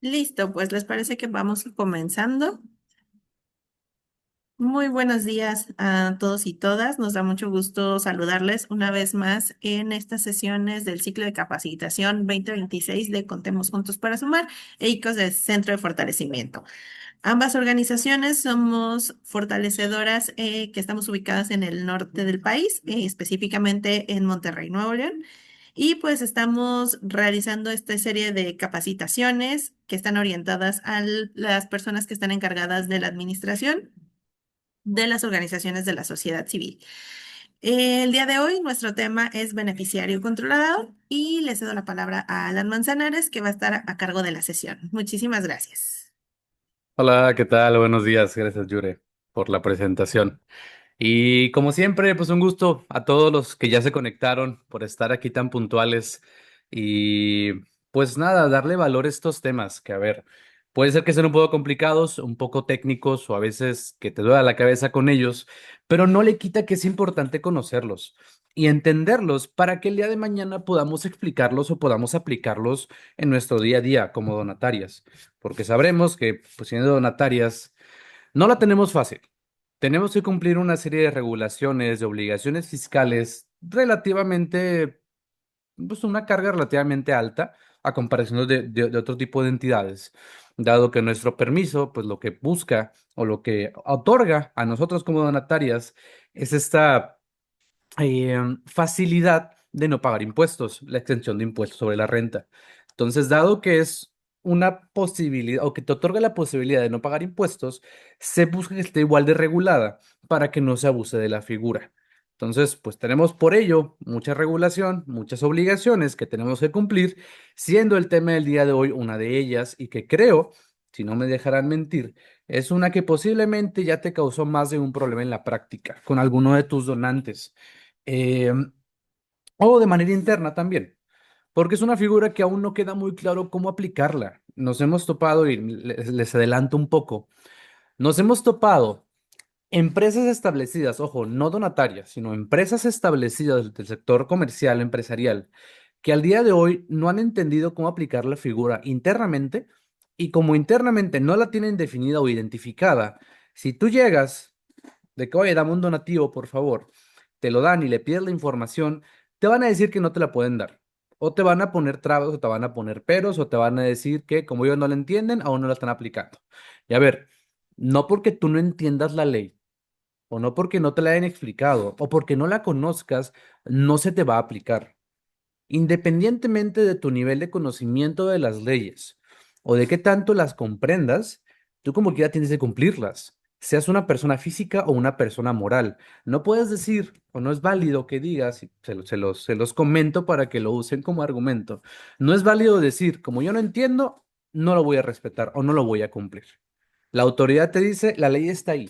Listo, pues les parece que vamos comenzando. Muy buenos días a todos y todas. Nos da mucho gusto saludarles una vez más en estas sesiones del ciclo de capacitación 2026 de Contemos Juntos para Sumar e ICOS del Centro de Fortalecimiento. Ambas organizaciones somos fortalecedoras que estamos ubicadas en el norte del país, específicamente en Monterrey, Nuevo León. Y pues estamos realizando esta serie de capacitaciones que están orientadas a las personas que están encargadas de la administración de las organizaciones de la sociedad civil. El día de hoy nuestro tema es beneficiario controlador y le cedo la palabra a Alan Manzanares, que va a estar a cargo de la sesión. Muchísimas gracias. Hola, ¿qué tal? Buenos días. Gracias, Yure, por la presentación. Y como siempre, pues un gusto a todos los que ya se conectaron por estar aquí tan puntuales y pues nada, darle valor a estos temas que, a ver, puede ser que sean un poco complicados, un poco técnicos o a veces que te duela la cabeza con ellos, pero no le quita que es importante conocerlos y entenderlos para que el día de mañana podamos explicarlos o podamos aplicarlos en nuestro día a día como donatarias, porque sabremos que pues siendo donatarias no la tenemos fácil. Tenemos que cumplir una serie de regulaciones, de obligaciones fiscales relativamente, pues una carga relativamente alta a comparación de otro tipo de entidades, dado que nuestro permiso, pues lo que busca o lo que otorga a nosotros como donatarias es esta facilidad de no pagar impuestos, la extensión de impuestos sobre la renta. Entonces, dado que es una posibilidad o que te otorga la posibilidad de no pagar impuestos, se busca que esté igual de regulada para que no se abuse de la figura. Entonces, pues tenemos por ello mucha regulación, muchas obligaciones que tenemos que cumplir, siendo el tema del día de hoy una de ellas y que creo, si no me dejarán mentir, es una que posiblemente ya te causó más de un problema en la práctica con alguno de tus donantes eh, o de manera interna también, porque es una figura que aún no queda muy claro cómo aplicarla. Nos hemos topado, y les adelanto un poco, nos hemos topado empresas establecidas, ojo, no donatarias, sino empresas establecidas del sector comercial, empresarial, que al día de hoy no han entendido cómo aplicar la figura internamente y como internamente no la tienen definida o identificada, si tú llegas de que, oye, dame un donativo, por favor, te lo dan y le pides la información, te van a decir que no te la pueden dar. O te van a poner trabas, o te van a poner peros, o te van a decir que como ellos no la entienden, aún no la están aplicando. Y a ver, no porque tú no entiendas la ley, o no porque no te la hayan explicado, o porque no la conozcas, no se te va a aplicar. Independientemente de tu nivel de conocimiento de las leyes o de qué tanto las comprendas, tú como quiera tienes que cumplirlas, seas una persona física o una persona moral. No puedes decir o no es válido que digas, y se los comento para que lo usen como argumento, no es válido decir, como yo no entiendo, no lo voy a respetar o no lo voy a cumplir. La autoridad te dice, la ley está ahí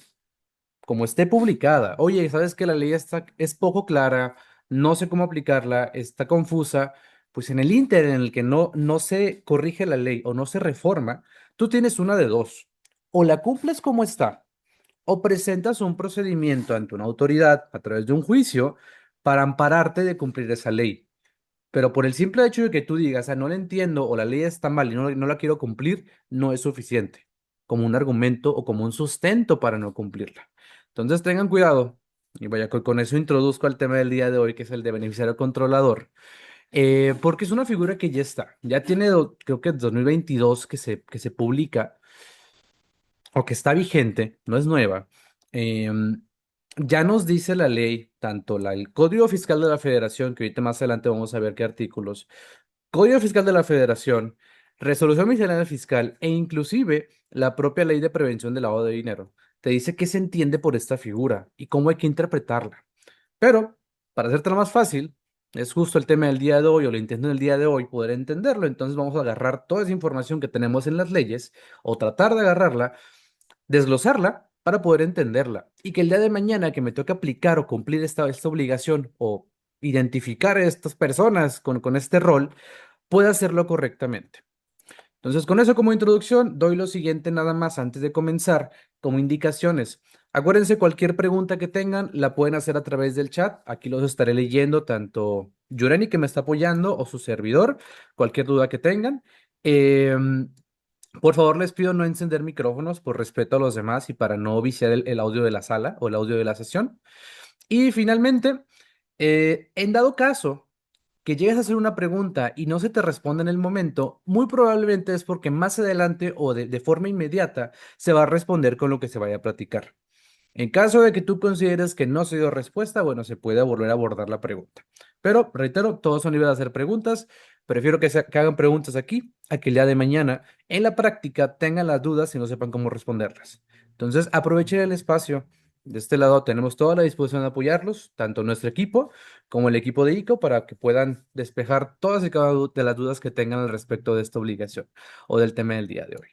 como esté publicada, oye, ¿sabes que la ley es poco clara, no sé cómo aplicarla, está confusa? Pues en el ínter en el que no se corrige la ley o no se reforma, tú tienes una de dos. O la cumples como está, o presentas un procedimiento ante una autoridad a través de un juicio para ampararte de cumplir esa ley. Pero por el simple hecho de que tú digas, no la entiendo o la ley está mal y no la quiero cumplir, no es suficiente como un argumento o como un sustento para no cumplirla. Entonces tengan cuidado. Y vaya, con eso introduzco al tema del día de hoy, que es el de beneficiario controlador, porque es una figura que ya está, ya tiene, creo que 2022 que se publica o que está vigente, no es nueva. Ya nos dice la ley, tanto el Código Fiscal de la Federación, que ahorita más adelante vamos a ver qué artículos, Código Fiscal de la Federación, Resolución Miscelánea Fiscal e inclusive la propia Ley de Prevención del Lavado de Dinero. Te dice qué se entiende por esta figura y cómo hay que interpretarla. Pero, para hacértelo más fácil, es justo el tema del día de hoy o lo intento del día de hoy poder entenderlo. Entonces vamos a agarrar toda esa información que tenemos en las leyes o tratar de agarrarla, desglosarla para poder entenderla. Y que el día de mañana que me toque aplicar o cumplir esta obligación o identificar a estas personas con este rol, puede hacerlo correctamente. Entonces, con eso como introducción, doy lo siguiente nada más antes de comenzar, como indicaciones. Acuérdense, cualquier pregunta que tengan, la pueden hacer a través del chat. Aquí los estaré leyendo tanto Yureni, que me está apoyando, o su servidor, cualquier duda que tengan. Em, por favor, les pido no encender micrófonos por respeto a los demás y para no viciar el audio de la sala o el audio de la sesión. Y finalmente, en dado caso que llegues a hacer una pregunta y no se te responde en el momento, muy probablemente es porque más adelante o de forma inmediata se va a responder con lo que se vaya a platicar. En caso de que tú consideres que no se dio respuesta, bueno, se puede volver a abordar la pregunta. Pero, reitero, todos son libres de hacer preguntas. Prefiero que hagan preguntas aquí a que el día de mañana en la práctica tengan las dudas y no sepan cómo responderlas. Entonces, aprovechen el espacio. De este lado tenemos toda la disposición de apoyarlos, tanto nuestro equipo como el equipo de ICO, para que puedan despejar todas y cada una de las dudas que tengan al respecto de esta obligación o del tema del día de hoy.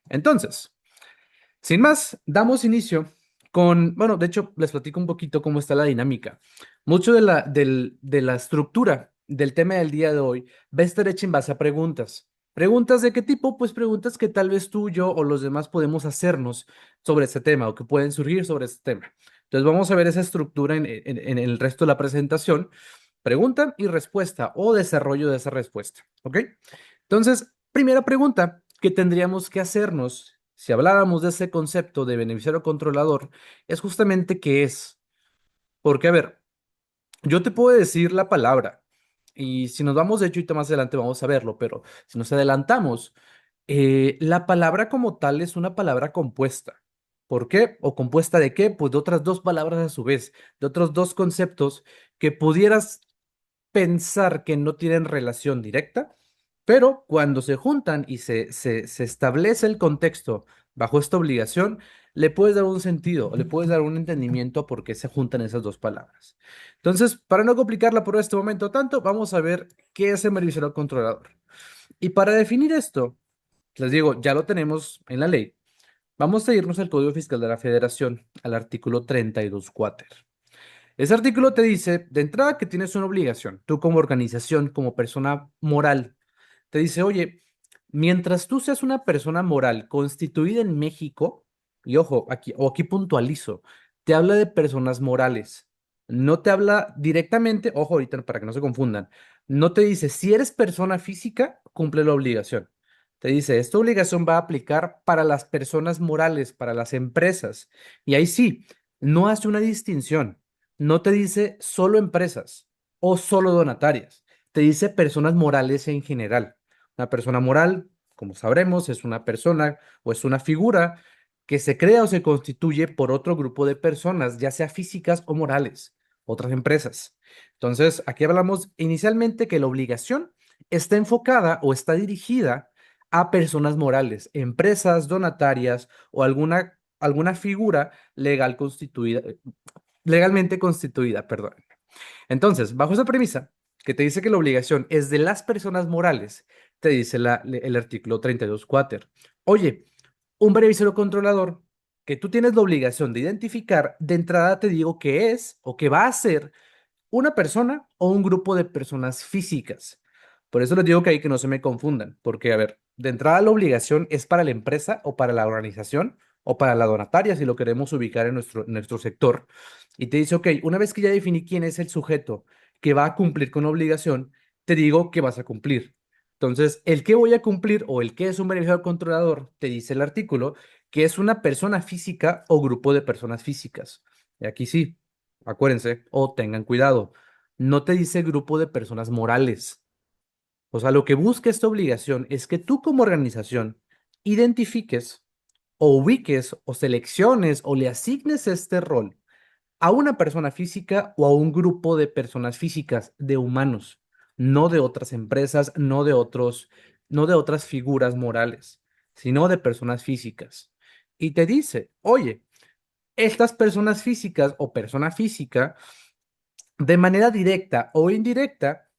Entonces, sin más, damos inicio con, bueno, de hecho, les platico un poquito cómo está la dinámica. Mucho de la estructura del tema del día de hoy va a estar hecha en base a preguntas. ¿Preguntas de qué tipo? Pues preguntas que tal vez tú, yo o los demás podemos hacernos sobre este tema o que pueden surgir sobre este tema. Entonces vamos a ver esa estructura en el resto de la presentación. Pregunta y respuesta o desarrollo de esa respuesta. ¿Ok? Entonces, primera pregunta que tendríamos que hacernos si habláramos de ese concepto de beneficiario controlador, es justamente qué es. Porque, a ver, yo te puedo decir la palabra, y si nos vamos, de hecho, y más adelante vamos a verlo, pero si nos adelantamos, la palabra como tal es una palabra compuesta. ¿Por qué? ¿O compuesta de qué? Pues de otras dos palabras a su vez, de otros dos conceptos que pudieras pensar que no tienen relación directa, pero cuando se juntan y se establece el contexto bajo esta obligación, le puedes dar un sentido, le puedes dar un entendimiento a por qué se juntan esas dos palabras. Entonces, para no complicarla por este momento tanto, vamos a ver qué es el beneficiario controlador. Y para definir esto, les digo, ya lo tenemos en la ley. Vamos a irnos al Código Fiscal de la Federación, al artículo 32 cuater. Ese artículo te dice, de entrada, que tienes una obligación, tú como organización, como persona moral, te dice, oye, mientras tú seas una persona moral constituida en México, y ojo, aquí puntualizo, te habla de personas morales, no te habla directamente, ojo ahorita para que no se confundan, no te dice, si eres persona física, cumple la obligación. Te dice, esta obligación va a aplicar para las personas morales, para las empresas. Y ahí sí, no hace una distinción. No te dice solo empresas o solo donatarias. Te dice personas morales en general. Una persona moral, como sabremos, es una persona o es una figura que se crea o se constituye por otro grupo de personas, ya sea físicas o morales, otras empresas. Entonces, aquí hablamos inicialmente que la obligación está enfocada o está dirigida a personas morales, empresas donatarias o alguna figura legal constituida, legalmente constituida, perdón. Entonces, bajo esa premisa, que te dice que la obligación es de las personas morales, te dice el artículo 32 cuater. Oye, un beneficiario controlador que tú tienes la obligación de identificar, de entrada te digo que es o que va a ser una persona o un grupo de personas físicas. Por eso les digo que ahí que no se me confundan, porque, a ver, de entrada la obligación es para la empresa o para la organización o para la donataria, si lo queremos ubicar en nuestro sector. Y te dice, ok, una vez que ya definí quién es el sujeto que va a cumplir con la obligación, te digo que vas a cumplir. Entonces, el que voy a cumplir o el que es un beneficiario controlador, te dice el artículo, que es una persona física o grupo de personas físicas. Y aquí sí. Acuérdense, o tengan cuidado, no te dice grupo de personas morales. O sea, lo que busca esta obligación es que tú como organización identifiques o ubiques o selecciones o le asignes este rol a una persona física o a un grupo de personas físicas, de humanos, no de otras empresas, no de otras figuras morales, sino de personas físicas. Y te dice, oye, estas personas físicas o persona física de manera directa o indirecta,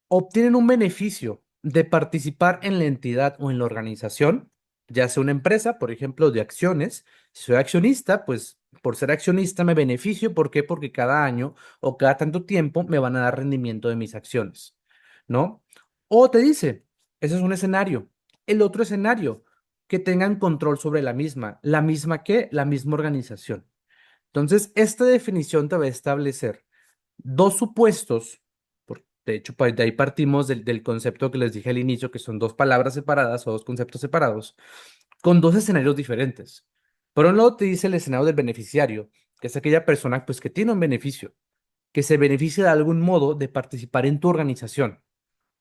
obtienen un beneficio de participar en la entidad o en la organización, ya sea una empresa, por ejemplo, de acciones. Si soy accionista, pues por ser accionista me beneficio. ¿Por qué? Porque cada año o cada tanto tiempo me van a dar rendimiento de mis acciones, ¿no? O te dice, ese es un escenario. El otro escenario, que tengan control sobre la misma que la misma organización. Entonces, esta definición te va a establecer dos supuestos, De hecho, de ahí partimos del concepto que les dije al inicio, que son dos palabras separadas o dos conceptos separados, con dos escenarios diferentes. Por un lado te dice el escenario del beneficiario, que es aquella persona pues, que tiene un beneficio, que se beneficia de algún modo de participar en tu organización.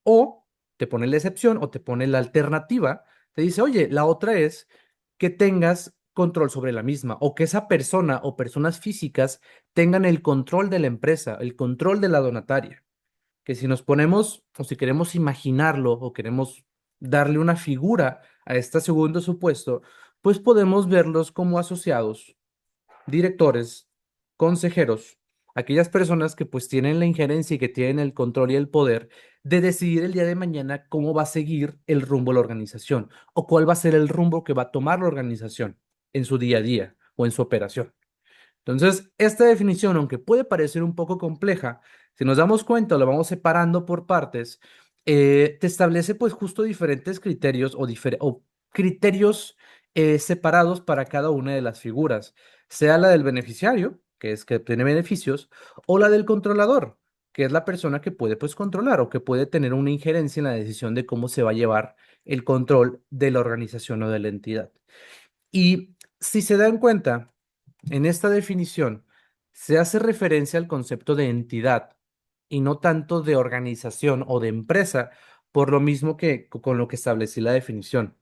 O te pone la excepción o te pone la alternativa, te dice, oye, la otra es que tengas control sobre la misma o que esa persona o personas físicas tengan el control de la empresa, el control de la donataria. Que si nos ponemos o si queremos imaginarlo o queremos darle una figura a este segundo supuesto, pues podemos verlos como asociados, directores, consejeros, aquellas personas que pues tienen la injerencia y que tienen el control y el poder de decidir el día de mañana cómo va a seguir el rumbo de la organización o cuál va a ser el rumbo que va a tomar la organización en su día a día o en su operación. Entonces, esta definición, aunque puede parecer un poco compleja, si nos damos cuenta, lo vamos separando por partes, te establece pues justo diferentes criterios o criterios separados para cada una de las figuras, sea la del beneficiario, que es que obtiene beneficios, o la del controlador, que es la persona que puede pues controlar o que puede tener una injerencia en la decisión de cómo se va a llevar el control de la organización o de la entidad. Y si se dan cuenta, en esta definición se hace referencia al concepto de entidad y no tanto de organización o de empresa, por lo mismo que con lo que establecí la definición.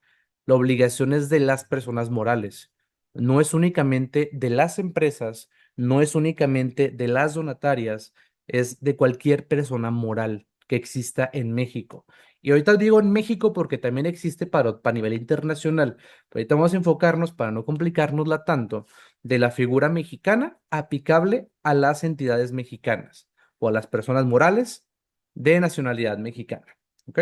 La obligación es de las personas morales, no es únicamente de las empresas, no es únicamente de las donatarias, es de cualquier persona moral que exista en México. Y ahorita digo en México porque también existe para nivel internacional. Pero ahorita vamos a enfocarnos para no complicárnosla tanto de la figura mexicana aplicable a las entidades mexicanas o a las personas morales de nacionalidad mexicana. ¿Ok?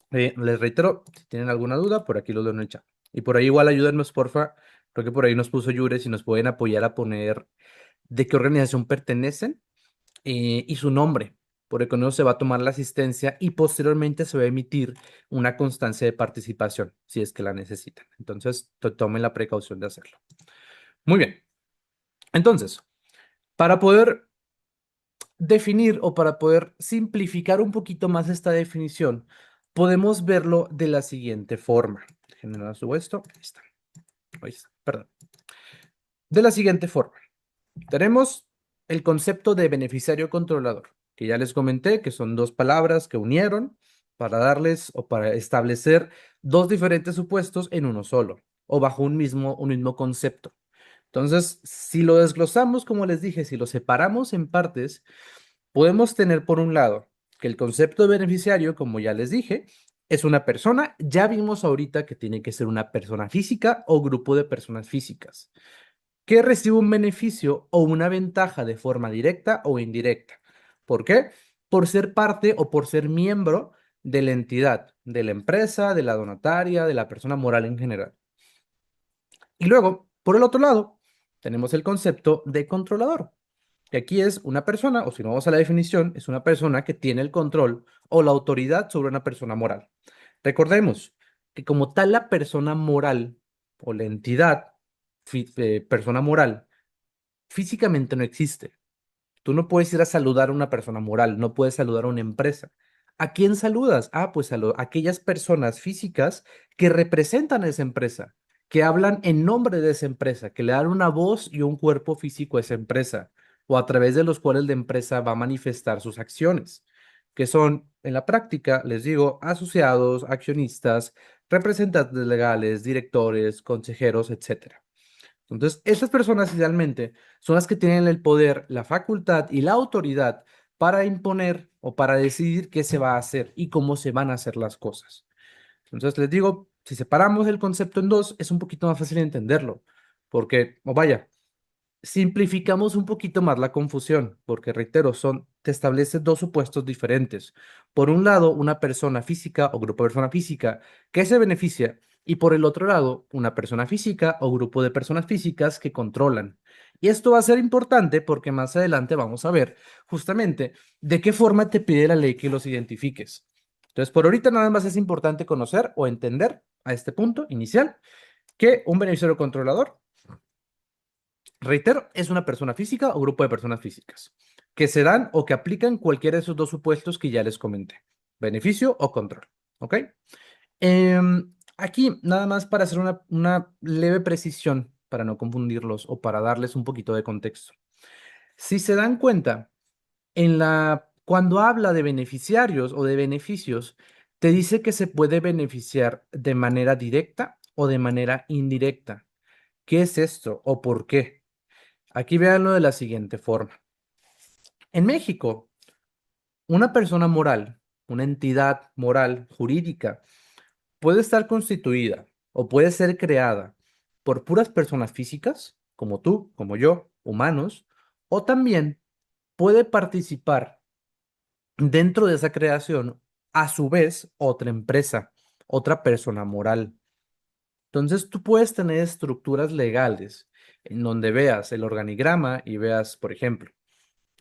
Les reitero, si tienen alguna duda, por aquí lo doy en el chat. Y por ahí igual ayúdennos, porfa. Creo que por ahí nos puso Yure si nos pueden apoyar a poner de qué organización pertenecen y su nombre, porque con eso se va a tomar la asistencia y posteriormente se va a emitir una constancia de participación, si es que la necesitan. Entonces, tomen la precaución de hacerlo. Muy bien. Entonces, para poder definir o para poder simplificar un poquito más esta definición, podemos verlo de la siguiente forma. Déjenme dar subo esto. Ahí está, perdón. De la siguiente forma. Tenemos el concepto de beneficiario controlador, que ya les comenté que son dos palabras que unieron para darles o para establecer dos diferentes supuestos en uno solo o bajo un mismo concepto. Entonces, si lo desglosamos, como les dije, si lo separamos en partes, podemos tener por un lado que el concepto de beneficiario, como ya les dije, es una persona. Ya vimos ahorita que tiene que ser una persona física o grupo de personas físicas que recibe un beneficio o una ventaja de forma directa o indirecta. ¿Por qué? Por ser parte o por ser miembro de la entidad, de la empresa, de la donataria, de la persona moral en general. Y luego, por el otro lado, tenemos el concepto de controlador, que aquí es una persona, o si no vamos a la definición, es una persona que tiene el control o la autoridad sobre una persona moral. Recordemos que como tal la persona moral o la entidad, persona moral, físicamente no existe. Tú no puedes ir a saludar a una persona moral, no puedes saludar a una empresa. ¿A quién saludas? Ah, pues a aquellas personas físicas que representan a esa empresa, que hablan en nombre de esa empresa, que le dan una voz y un cuerpo físico a esa empresa, o a través de los cuales la empresa va a manifestar sus acciones, que son, en la práctica, les digo, asociados, accionistas, representantes legales, directores, consejeros, etcétera. Entonces, estas personas idealmente son las que tienen el poder, la facultad y la autoridad para imponer o para decidir qué se va a hacer y cómo se van a hacer las cosas. Entonces, les digo, si separamos el concepto en dos, es un poquito más fácil entenderlo, porque, o vaya, simplificamos un poquito más la confusión, porque reitero, te establece dos supuestos diferentes. Por un lado, una persona física o grupo de persona física que se beneficia, y por el otro lado, una persona física o grupo de personas físicas que controlan. Y esto va a ser importante porque más adelante vamos a ver justamente de qué forma te pide la ley que los identifiques. Entonces, por ahorita nada más es importante conocer o entender a este punto inicial que un beneficiario controlador, reitero, es una persona física o grupo de personas físicas. que se dan o que aplican cualquiera de esos dos supuestos que ya les comenté, beneficio o control, ¿ok? Aquí, nada más para hacer una leve precisión, para no confundirlos o para darles un poquito de contexto. Si se dan cuenta, cuando habla de beneficiarios o de beneficios, te dice que se puede beneficiar de manera directa o de manera indirecta. ¿Qué es esto o por qué? Aquí véanlo de la siguiente forma. En México, una persona moral, una entidad moral jurídica, puede estar constituida o puede ser creada por puras personas físicas, como tú, como yo, humanos, o también puede participar dentro de esa creación, a su vez, otra empresa, otra persona moral. Entonces, tú puedes tener estructuras legales en donde veas el organigrama y veas, por ejemplo,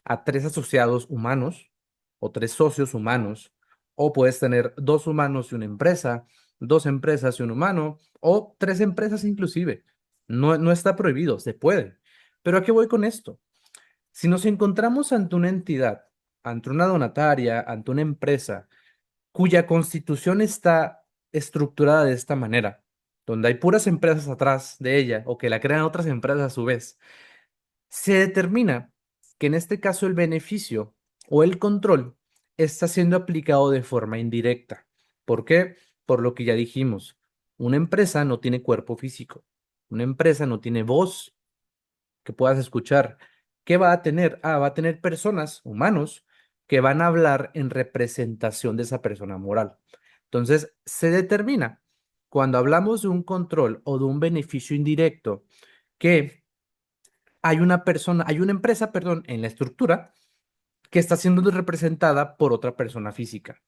a tres asociados humanos o tres socios humanos, o puedes tener dos humanos y una empresa, dos empresas y un humano, o tres empresas inclusive. No, no está prohibido, se puede. Pero ¿a qué voy con esto? Si nos encontramos ante una entidad, ante una donataria, ante una empresa, cuya constitución está estructurada de esta manera, donde hay puras empresas atrás de ella o que la crean otras empresas a su vez, se determina que en este caso el beneficio o el control está siendo aplicado de forma indirecta. ¿Por qué? Por lo que ya dijimos, una empresa no tiene cuerpo físico, una empresa no tiene voz que puedas escuchar. ¿Qué va a tener? Ah, va a tener personas, humanos, que van a hablar en representación de esa persona moral. Entonces, se determina cuando hablamos de un control o de un beneficio indirecto que hay una persona, hay una empresa, perdón, en la estructura que está siendo representada por otra persona física.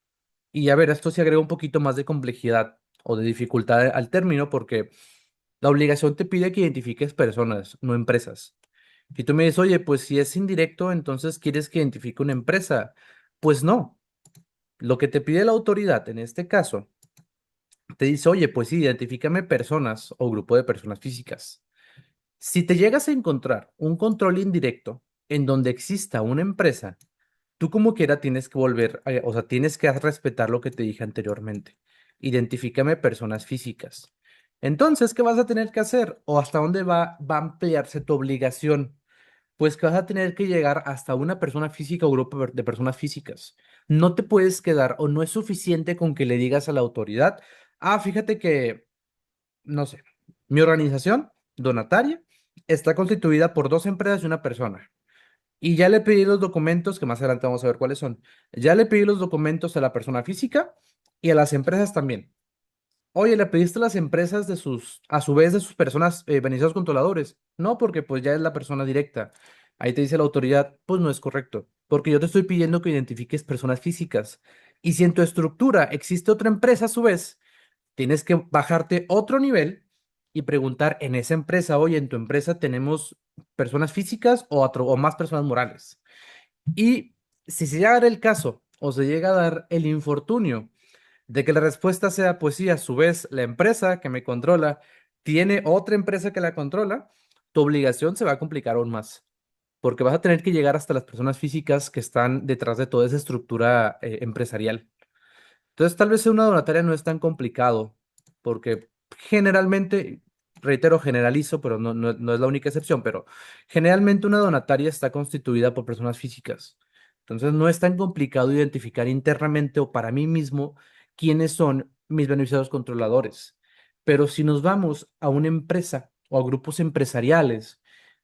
Y a ver, esto se agrega un poquito más de complejidad o de dificultad al término porque la obligación te pide que identifiques personas, no empresas. Y tú me dices, oye, pues si es indirecto, entonces quieres que identifique una empresa. Pues no. Lo que te pide la autoridad en este caso, te dice, oye, pues sí, identifícame personas o grupo de personas físicas. Si te llegas a encontrar un control indirecto en donde exista una empresa, tú como quiera tienes que volver, o sea, tienes que respetar lo que te dije anteriormente. Identifícame personas físicas. Entonces, ¿qué vas a tener que hacer? ¿O hasta dónde va a ampliarse tu obligación? Pues que vas a tener que llegar hasta una persona física o grupo de personas físicas. No te puedes quedar o no es suficiente con que le digas a la autoridad, ah, fíjate que, no sé, mi organización donataria está constituida por dos empresas y una persona. Y ya le pedí los documentos, que más adelante vamos a ver cuáles son. Ya le pedí los documentos a la persona física y a las empresas también. Oye, ¿le pediste a las empresas a su vez de sus personas, beneficiados controladores? No, porque pues ya es la persona directa. Ahí te dice la autoridad, pues no es correcto, porque yo te estoy pidiendo que identifiques personas físicas. Y si en tu estructura existe otra empresa a su vez, tienes que bajarte otro nivel y preguntar en esa empresa, oye, en tu empresa tenemos personas físicas o más personas morales. Y si se llega a dar el caso o se llega a dar el infortunio de que la respuesta sea, pues sí, a su vez, la empresa que me controla tiene otra empresa que la controla, tu obligación se va a complicar aún más, porque vas a tener que llegar hasta las personas físicas que están detrás de toda esa estructura empresarial. Entonces, tal vez ser una donataria no es tan complicado, porque generalmente, reitero, generalizo, pero no es la única excepción, pero generalmente una donataria está constituida por personas físicas. Entonces, no es tan complicado identificar internamente o para mí mismo quiénes son mis beneficiarios controladores. Pero si nos vamos a una empresa o a grupos empresariales,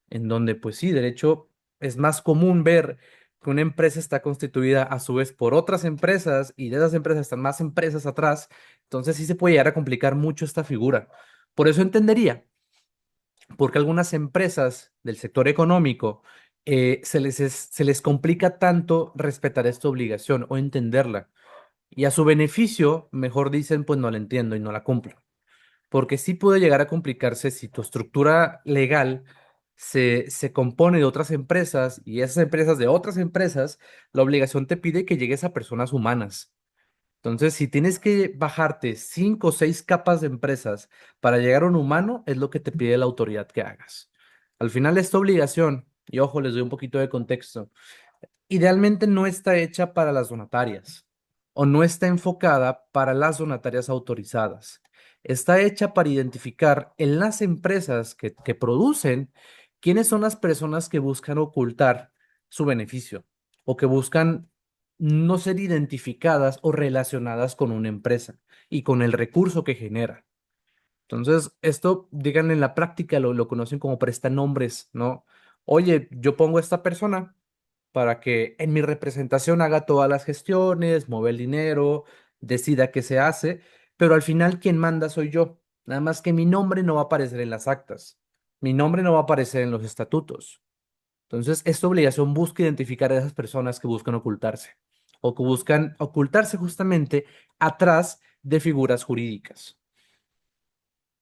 en donde, pues sí, de hecho, es más común ver que una empresa está constituida a su vez por otras empresas y de esas empresas están más empresas atrás, entonces sí se puede llegar a complicar mucho esta figura. Por eso entendería por qué algunas empresas del sector económico se les complica tanto respetar esta obligación o entenderla. Y a su beneficio, mejor dicen, pues no la entiendo y no la cumplo. Porque sí puede llegar a complicarse si tu estructura legal se compone de otras empresas y esas empresas de otras empresas, la obligación te pide que llegues a personas humanas. Entonces, si tienes que bajarte cinco o seis capas de empresas para llegar a un humano, es lo que te pide la autoridad que hagas. Al final, esta obligación, y ojo, les doy un poquito de contexto, idealmente no está hecha para las donatarias o no está enfocada para las donatarias autorizadas. Está hecha para identificar en las empresas que producen quiénes son las personas que buscan ocultar su beneficio o que buscan no ser identificadas o relacionadas con una empresa y con el recurso que genera. Entonces, esto, díganle en la práctica, lo conocen como prestanombres, ¿no? Oye, yo pongo a esta persona para que en mi representación haga todas las gestiones, mueva el dinero, decida qué se hace, pero al final quien manda soy yo. Nada más que mi nombre no va a aparecer en las actas, mi nombre no va a aparecer en los estatutos. Entonces, esta obligación busca identificar a esas personas que buscan ocultarse o que buscan ocultarse justamente atrás de figuras jurídicas.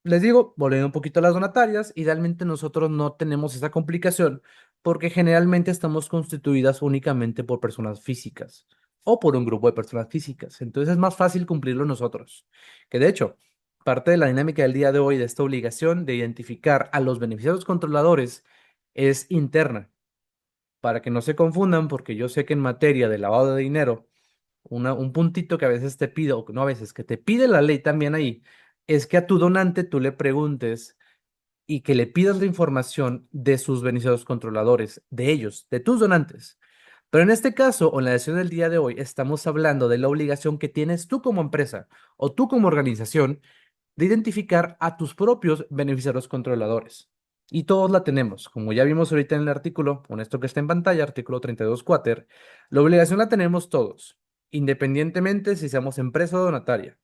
Les digo, volviendo un poquito a las donatarias, idealmente nosotros no tenemos esa complicación porque generalmente estamos constituidas únicamente por personas físicas o por un grupo de personas físicas. Entonces es más fácil cumplirlo nosotros. Que de hecho, parte de la dinámica del día de hoy de esta obligación de identificar a los beneficiarios controladores es interna, para que no se confundan, porque yo sé que en materia de lavado de dinero, un puntito que a veces te pide, o no a veces, que te pide la ley también ahí, es que a tu donante tú le preguntes y que le pidas la información de sus beneficiarios controladores, de ellos, de tus donantes. Pero en este caso, o en la decisión del día de hoy, estamos hablando de la obligación que tienes tú como empresa o tú como organización de identificar a tus propios beneficiarios controladores. Y todos la tenemos. Como ya vimos ahorita en el artículo, con esto que está en pantalla, artículo 32 cuater, la obligación la tenemos todos, independientemente si seamos empresa o donataria.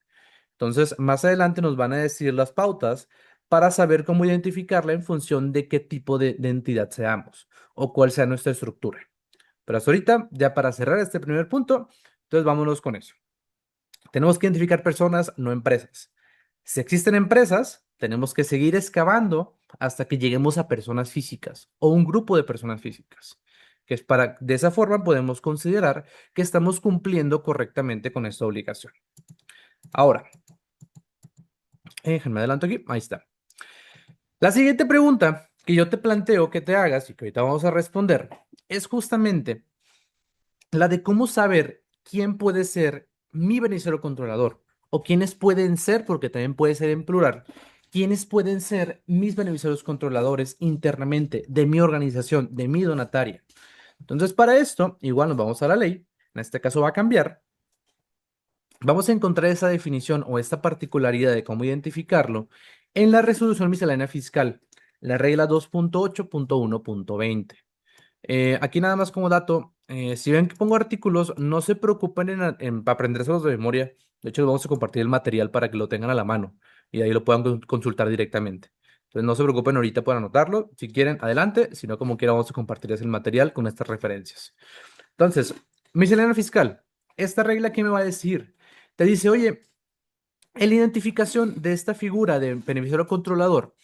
Entonces, más adelante nos van a decir las pautas para saber cómo identificarla en función de qué tipo de entidad seamos o cuál sea nuestra estructura. Pero hasta ahorita, ya para cerrar este primer punto, entonces vámonos con eso. Tenemos que identificar personas, no empresas. Si existen empresas, tenemos que seguir excavando hasta que lleguemos a personas físicas o un grupo de personas físicas, que es para, de esa forma podemos considerar que estamos cumpliendo correctamente con esta obligación. Ahora, déjenme adelanto aquí, ahí está. La siguiente pregunta que yo te planteo que te hagas y que ahorita vamos a responder es justamente la de cómo saber quién puede ser mi beneficiario controlador o quiénes pueden ser, porque también puede ser en plural, quiénes pueden ser mis beneficiarios controladores internamente de mi organización, de mi donataria. Entonces, para esto, igual nos vamos a la ley, en este caso va a cambiar. Vamos a encontrar esa definición o esta particularidad de cómo identificarlo en la resolución miscelánea fiscal, la regla 2.8.1.20. Aquí nada más como dato, si ven que pongo artículos, no se preocupen en aprendérselos de memoria. De hecho, les vamos a compartir el material para que lo tengan a la mano y ahí lo puedan consultar directamente. Entonces, no se preocupen ahorita por anotarlo. Si quieren, adelante. Si no, como quiera, vamos a compartirles el material con estas referencias. Entonces, miscelánea fiscal. Esta regla, ¿qué me va a decir? Te dice, oye, en la identificación de esta figura de beneficiario controlador,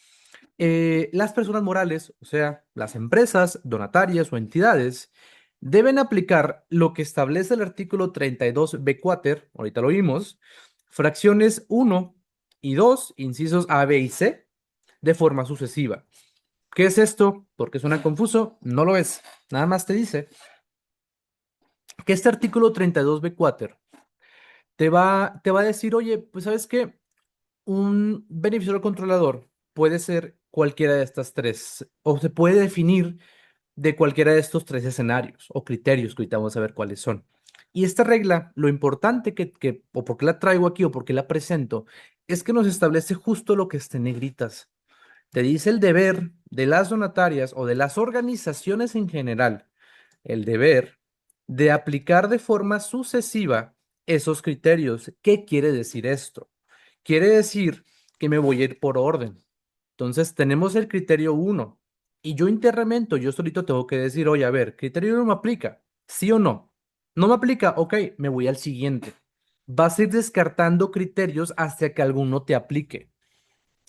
las personas morales, o sea, las empresas, donatarias o entidades, deben aplicar lo que establece el artículo 32b cuater, ahorita lo vimos, fracciones 1 y 2, incisos A, B y C, de forma sucesiva. ¿Qué es esto? Porque suena confuso, no lo es. Nada más te dice que este artículo 32b cuater te va a decir, oye, pues sabes qué, un beneficiario controlador puede ser cualquiera de estas tres, o se puede definir de cualquiera de estos tres escenarios o criterios que ahorita vamos a ver cuáles son. Y esta regla, lo importante o por qué la traigo aquí o por qué la presento, es que nos establece justo lo que está en negritas. Te dice el deber de las donatarias o de las organizaciones en general, el deber de aplicar de forma sucesiva esos criterios. ¿Qué quiere decir esto? Quiere decir que me voy a ir por orden. Entonces, tenemos el criterio uno y yo internamente, yo solito tengo que decir, oye, a ver, criterio 1 me aplica, ¿sí o no? No me aplica, ok, me voy al siguiente. Vas a ir descartando criterios hasta que alguno te aplique.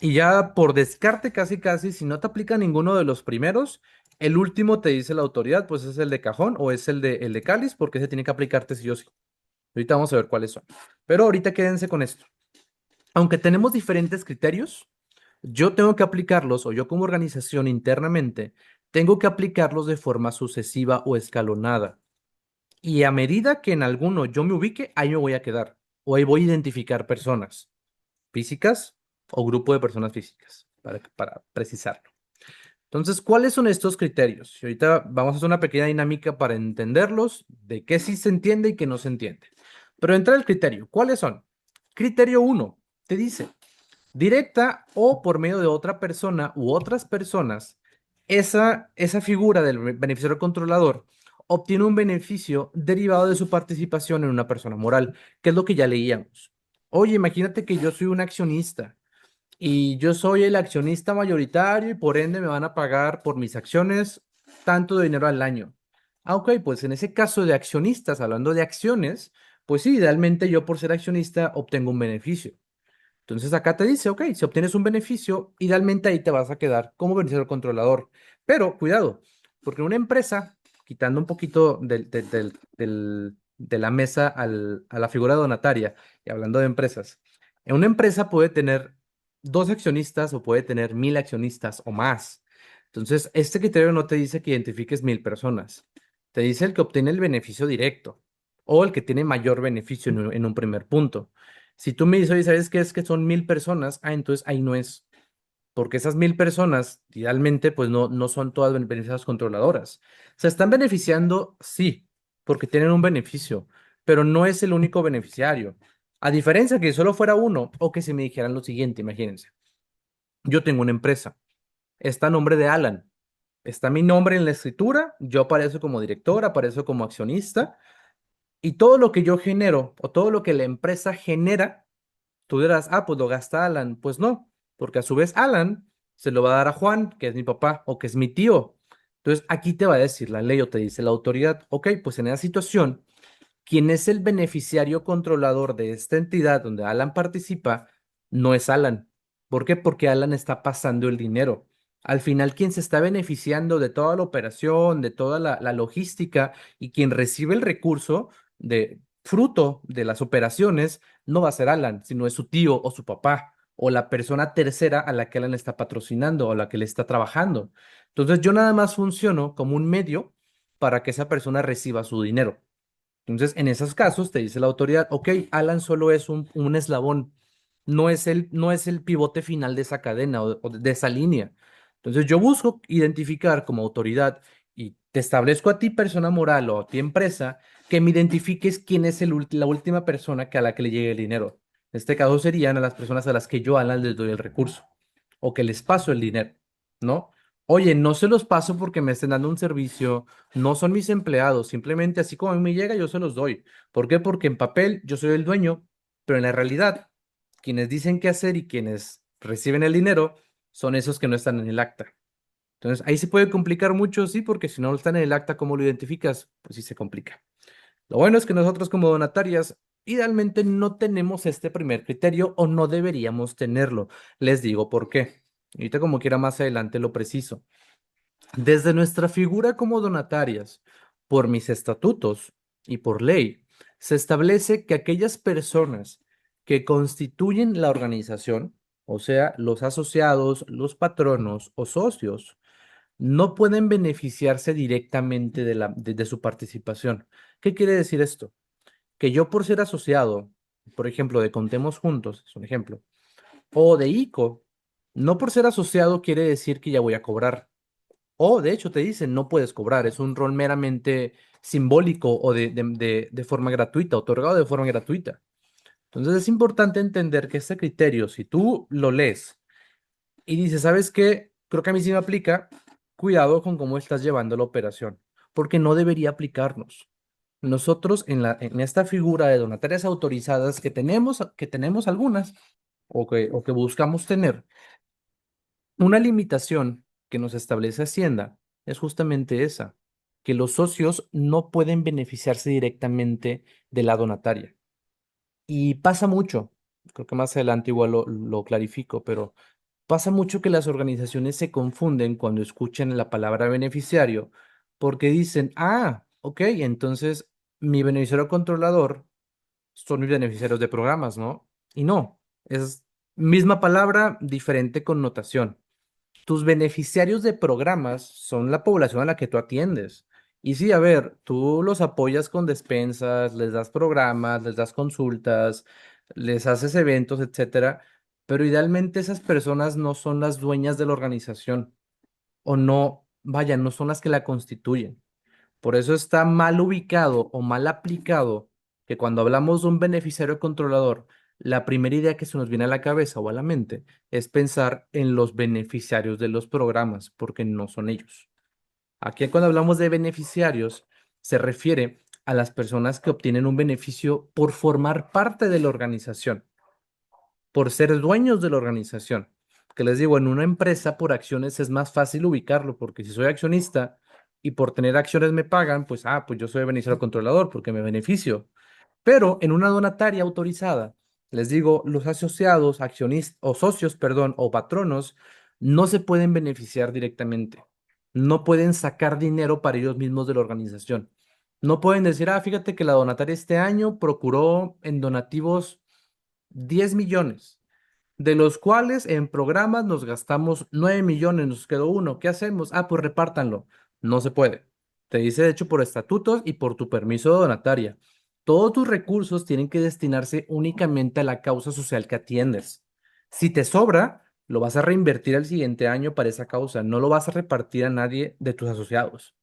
Y ya por descarte casi casi, si no te aplica ninguno de los primeros, el último te dice la autoridad, pues es el de cajón o es el de cáliz, porque ese tiene que aplicarte sí o sí. Ahorita vamos a ver cuáles son. Pero ahorita quédense con esto. Aunque tenemos diferentes criterios, yo tengo que aplicarlos, o yo como organización internamente, tengo que aplicarlos de forma sucesiva o escalonada. Y a medida que en alguno yo me ubique, ahí me voy a quedar. O ahí voy a identificar personas físicas o grupo de personas físicas, para precisarlo. Entonces, ¿cuáles son estos criterios? Y ahorita vamos a hacer una pequeña dinámica para entenderlos, de qué sí se entiende y qué no se entiende. Pero entra el criterio. ¿Cuáles son? Criterio uno, te dice, directa o por medio de otra persona u otras personas, esa figura del beneficiario controlador obtiene un beneficio derivado de su participación en una persona moral, que es lo que ya leíamos. Oye, imagínate que yo soy un accionista y yo soy el accionista mayoritario y por ende me van a pagar por mis acciones tanto de dinero al año. Ah, ok, pues en ese caso de accionistas, hablando de acciones, pues sí, idealmente yo por ser accionista obtengo un beneficio. Entonces acá te dice, ok, si obtienes un beneficio, idealmente ahí te vas a quedar como beneficiario controlador. Pero cuidado, porque una empresa, quitando un poquito de la mesa a la figura donataria y hablando de empresas, una empresa puede tener dos accionistas o puede tener 1000 accionistas o más. Entonces, este criterio no te dice que identifiques 1000 personas, te dice el que obtiene el beneficio directo o el que tiene mayor beneficio en un primer punto. Si tú me dices, oye, ¿sabes qué es que son 1000 personas? Ah, entonces ahí no es, porque esas 1000 personas, idealmente, pues no son todas beneficiadas controladoras. Se están beneficiando, sí, porque tienen un beneficio, pero no es el único beneficiario. A diferencia que solo fuera uno, o que se me dijeran lo siguiente, imagínense, yo tengo una empresa, está a nombre de Alan, está mi nombre en la escritura, yo aparezco como director, aparezco como accionista, y todo lo que yo genero, o todo lo que la empresa genera, tú dirás, ah, pues lo gasta Alan. Pues no, porque a su vez Alan se lo va a dar a Juan, que es mi papá o que es mi tío. Entonces aquí te va a decir la ley o te dice la autoridad, ok, pues en esa situación, quien es el beneficiario controlador de esta entidad donde Alan participa, no es Alan. ¿Por qué? Porque Alan está pasando el dinero. Al final, quien se está beneficiando de toda la operación, de toda la logística y quien recibe el recurso de fruto de las operaciones, no va a ser Alan, sino es su tío o su papá o la persona tercera a la que Alan está patrocinando o a la que le está trabajando. Entonces, yo nada más funciono como un medio para que esa persona reciba su dinero. Entonces, en esos casos te dice la autoridad, ok, Alan solo es un eslabón, no es el pivote final de esa cadena o de esa línea. Entonces, yo busco identificar como autoridad y te establezco a ti persona moral o a ti empresa que me identifiques quién es la última persona que a la que le llegue el dinero. En este caso serían a las personas a las que yo, Alan, les doy el recurso o que les paso el dinero, ¿no? Oye, no se los paso porque me estén dando un servicio, no son mis empleados, simplemente así como a mí me llega, yo se los doy. ¿Por qué? Porque en papel yo soy el dueño, pero en la realidad, quienes dicen qué hacer y quienes reciben el dinero son esos que no están en el acta. Entonces, ahí se puede complicar mucho, sí, porque si no están en el acta, ¿cómo lo identificas? Pues sí se complica. Lo bueno es que nosotros como donatarias, idealmente no tenemos este primer criterio o no deberíamos tenerlo. Les digo por qué. Ahorita como quiera más adelante lo preciso. Desde nuestra figura como donatarias, por mis estatutos y por ley, se establece que aquellas personas que constituyen la organización, o sea, los asociados, los patronos o socios, no pueden beneficiarse directamente de su participación. ¿Qué quiere decir esto? Que yo por ser asociado, por ejemplo, de Contemos Juntos, es un ejemplo, o de ICO, no por ser asociado quiere decir que ya voy a cobrar. O de hecho te dicen, no puedes cobrar, es un rol meramente simbólico o de forma gratuita, otorgado de forma gratuita. Entonces es importante entender que este criterio, si tú lo lees y dices, ¿sabes qué? Creo que a mí sí me aplica, cuidado con cómo estás llevando la operación, porque no debería aplicarnos. Nosotros en esta figura de donatarias autorizadas que tenemos algunas o que buscamos tener, una limitación que nos establece Hacienda es justamente esa, que los socios no pueden beneficiarse directamente de la donataria. Y pasa mucho, creo que más adelante igual lo clarifico, pero pasa mucho que las organizaciones se confunden cuando escuchan la palabra beneficiario, porque dicen, ah, ok, entonces mi beneficiario controlador son mis beneficiarios de programas, ¿no? Y no, es misma palabra, diferente connotación. Tus beneficiarios de programas son la población a la que tú atiendes. Y sí, a ver, tú los apoyas con despensas, les das programas, les das consultas, les haces eventos, etcétera, pero idealmente esas personas no son las dueñas de la organización o no, vaya, no son las que la constituyen. Por eso está mal ubicado o mal aplicado que cuando hablamos de un beneficiario controlador, la primera idea que se nos viene a la cabeza o a la mente es pensar en los beneficiarios de los programas, porque no son ellos. Aquí cuando hablamos de beneficiarios, se refiere a las personas que obtienen un beneficio por formar parte de la organización, por ser dueños de la organización. Que les digo, en una empresa por acciones es más fácil ubicarlo, porque si soy accionista y por tener acciones me pagan, pues, pues yo soy beneficiario controlador porque me beneficio. Pero en una donataria autorizada, les digo, los asociados, accionistas o socios, perdón, o patronos no se pueden beneficiar directamente. No pueden sacar dinero para ellos mismos de la organización. No pueden decir, fíjate que la donataria este año procuró en donativos 10 millones, de los cuales en programas nos gastamos 9 millones, nos quedó uno. ¿Qué hacemos? Pues repártanlo. No se puede. Te dice, de hecho, por estatutos y por tu permiso de donataria. Todos tus recursos tienen que destinarse únicamente a la causa social que atiendes. Si te sobra, lo vas a reinvertir el siguiente año para esa causa. No lo vas a repartir a nadie de tus asociados.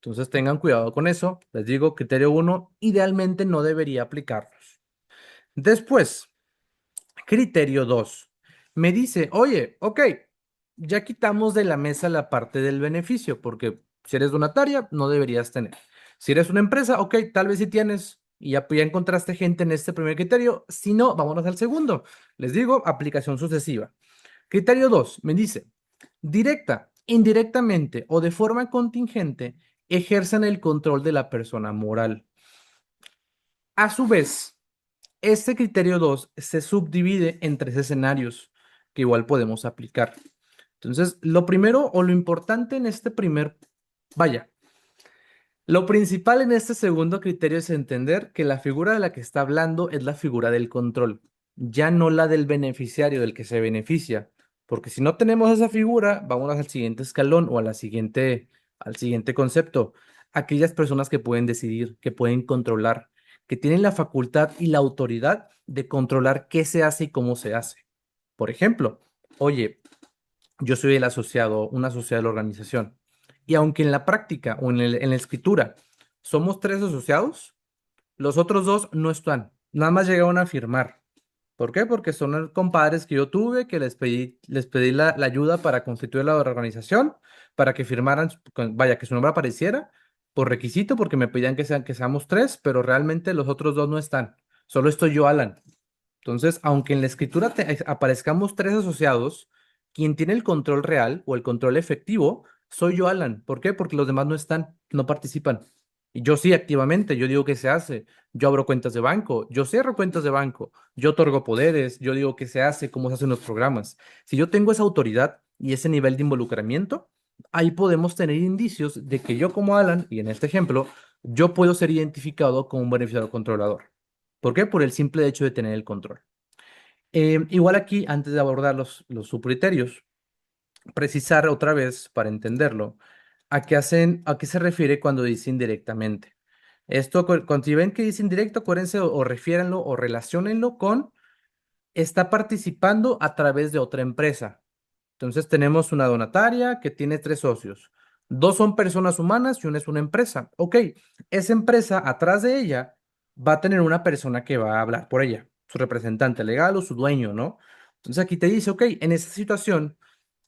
Entonces tengan cuidado con eso. Les digo, criterio uno, idealmente no debería aplicarlos. Después, criterio 2. Me dice, oye, ok, ya quitamos de la mesa la parte del beneficio, porque si eres donataria, no deberías tener. Si eres una empresa, ok, tal vez sí tienes, y ya encontraste gente en este primer criterio. Si no, vámonos al segundo. Les digo, aplicación sucesiva. Criterio 2 me dice, directa, indirectamente o de forma contingente, ejerzan el control de la persona moral. A su vez, este criterio 2 se subdivide en tres escenarios que igual podemos aplicar. Entonces, lo primero o lo importante en este vaya, lo principal en este segundo criterio es entender que la figura de la que está hablando es la figura del control, ya no la del beneficiario, del que se beneficia. Porque si no tenemos esa figura, vamos al siguiente escalón o al siguiente concepto. Aquellas personas que pueden decidir, que pueden controlar, que tienen la facultad y la autoridad de controlar qué se hace y cómo se hace. Por ejemplo, oye, yo soy el asociado, un asociado de la organización. Y aunque en la práctica o en la escritura somos tres asociados, los otros dos no están. Nada más llegaron a firmar. ¿Por qué? Porque son compadres que yo tuve, que les pedí la ayuda para constituir la organización, para que firmaran, vaya, que su nombre apareciera por requisito, porque me pedían que seamos tres, pero realmente los otros dos no están. Solo estoy yo, Alan. Entonces, aunque en la escritura aparezcamos tres asociados, quien tiene el control real o el control efectivo soy yo, Alan. ¿Por qué? Porque los demás no están, no participan. Y yo sí, activamente, yo digo qué se hace. Yo abro cuentas de banco, yo cierro cuentas de banco, yo otorgo poderes, yo digo qué se hace, cómo se hacen los programas. Si yo tengo esa autoridad y ese nivel de involucramiento, ahí podemos tener indicios de que yo como Alan, y en este ejemplo, yo puedo ser identificado como un beneficiario controlador. ¿Por qué? Por el simple hecho de tener el control. Igual aquí, antes de abordar los subcriterios, precisar otra vez para entenderlo, a qué se refiere cuando dice indirectamente. Esto, cuando si ven que dice indirecto, acuérdense o refiéranlo o relaciónenlo con está participando a través de otra empresa. Entonces tenemos una donataria que tiene tres socios. Dos son personas humanas y una es una empresa. Ok, esa empresa atrás de ella va a tener una persona que va a hablar por ella, su representante legal o su dueño, ¿no? Entonces aquí te dice, ok, en esa situación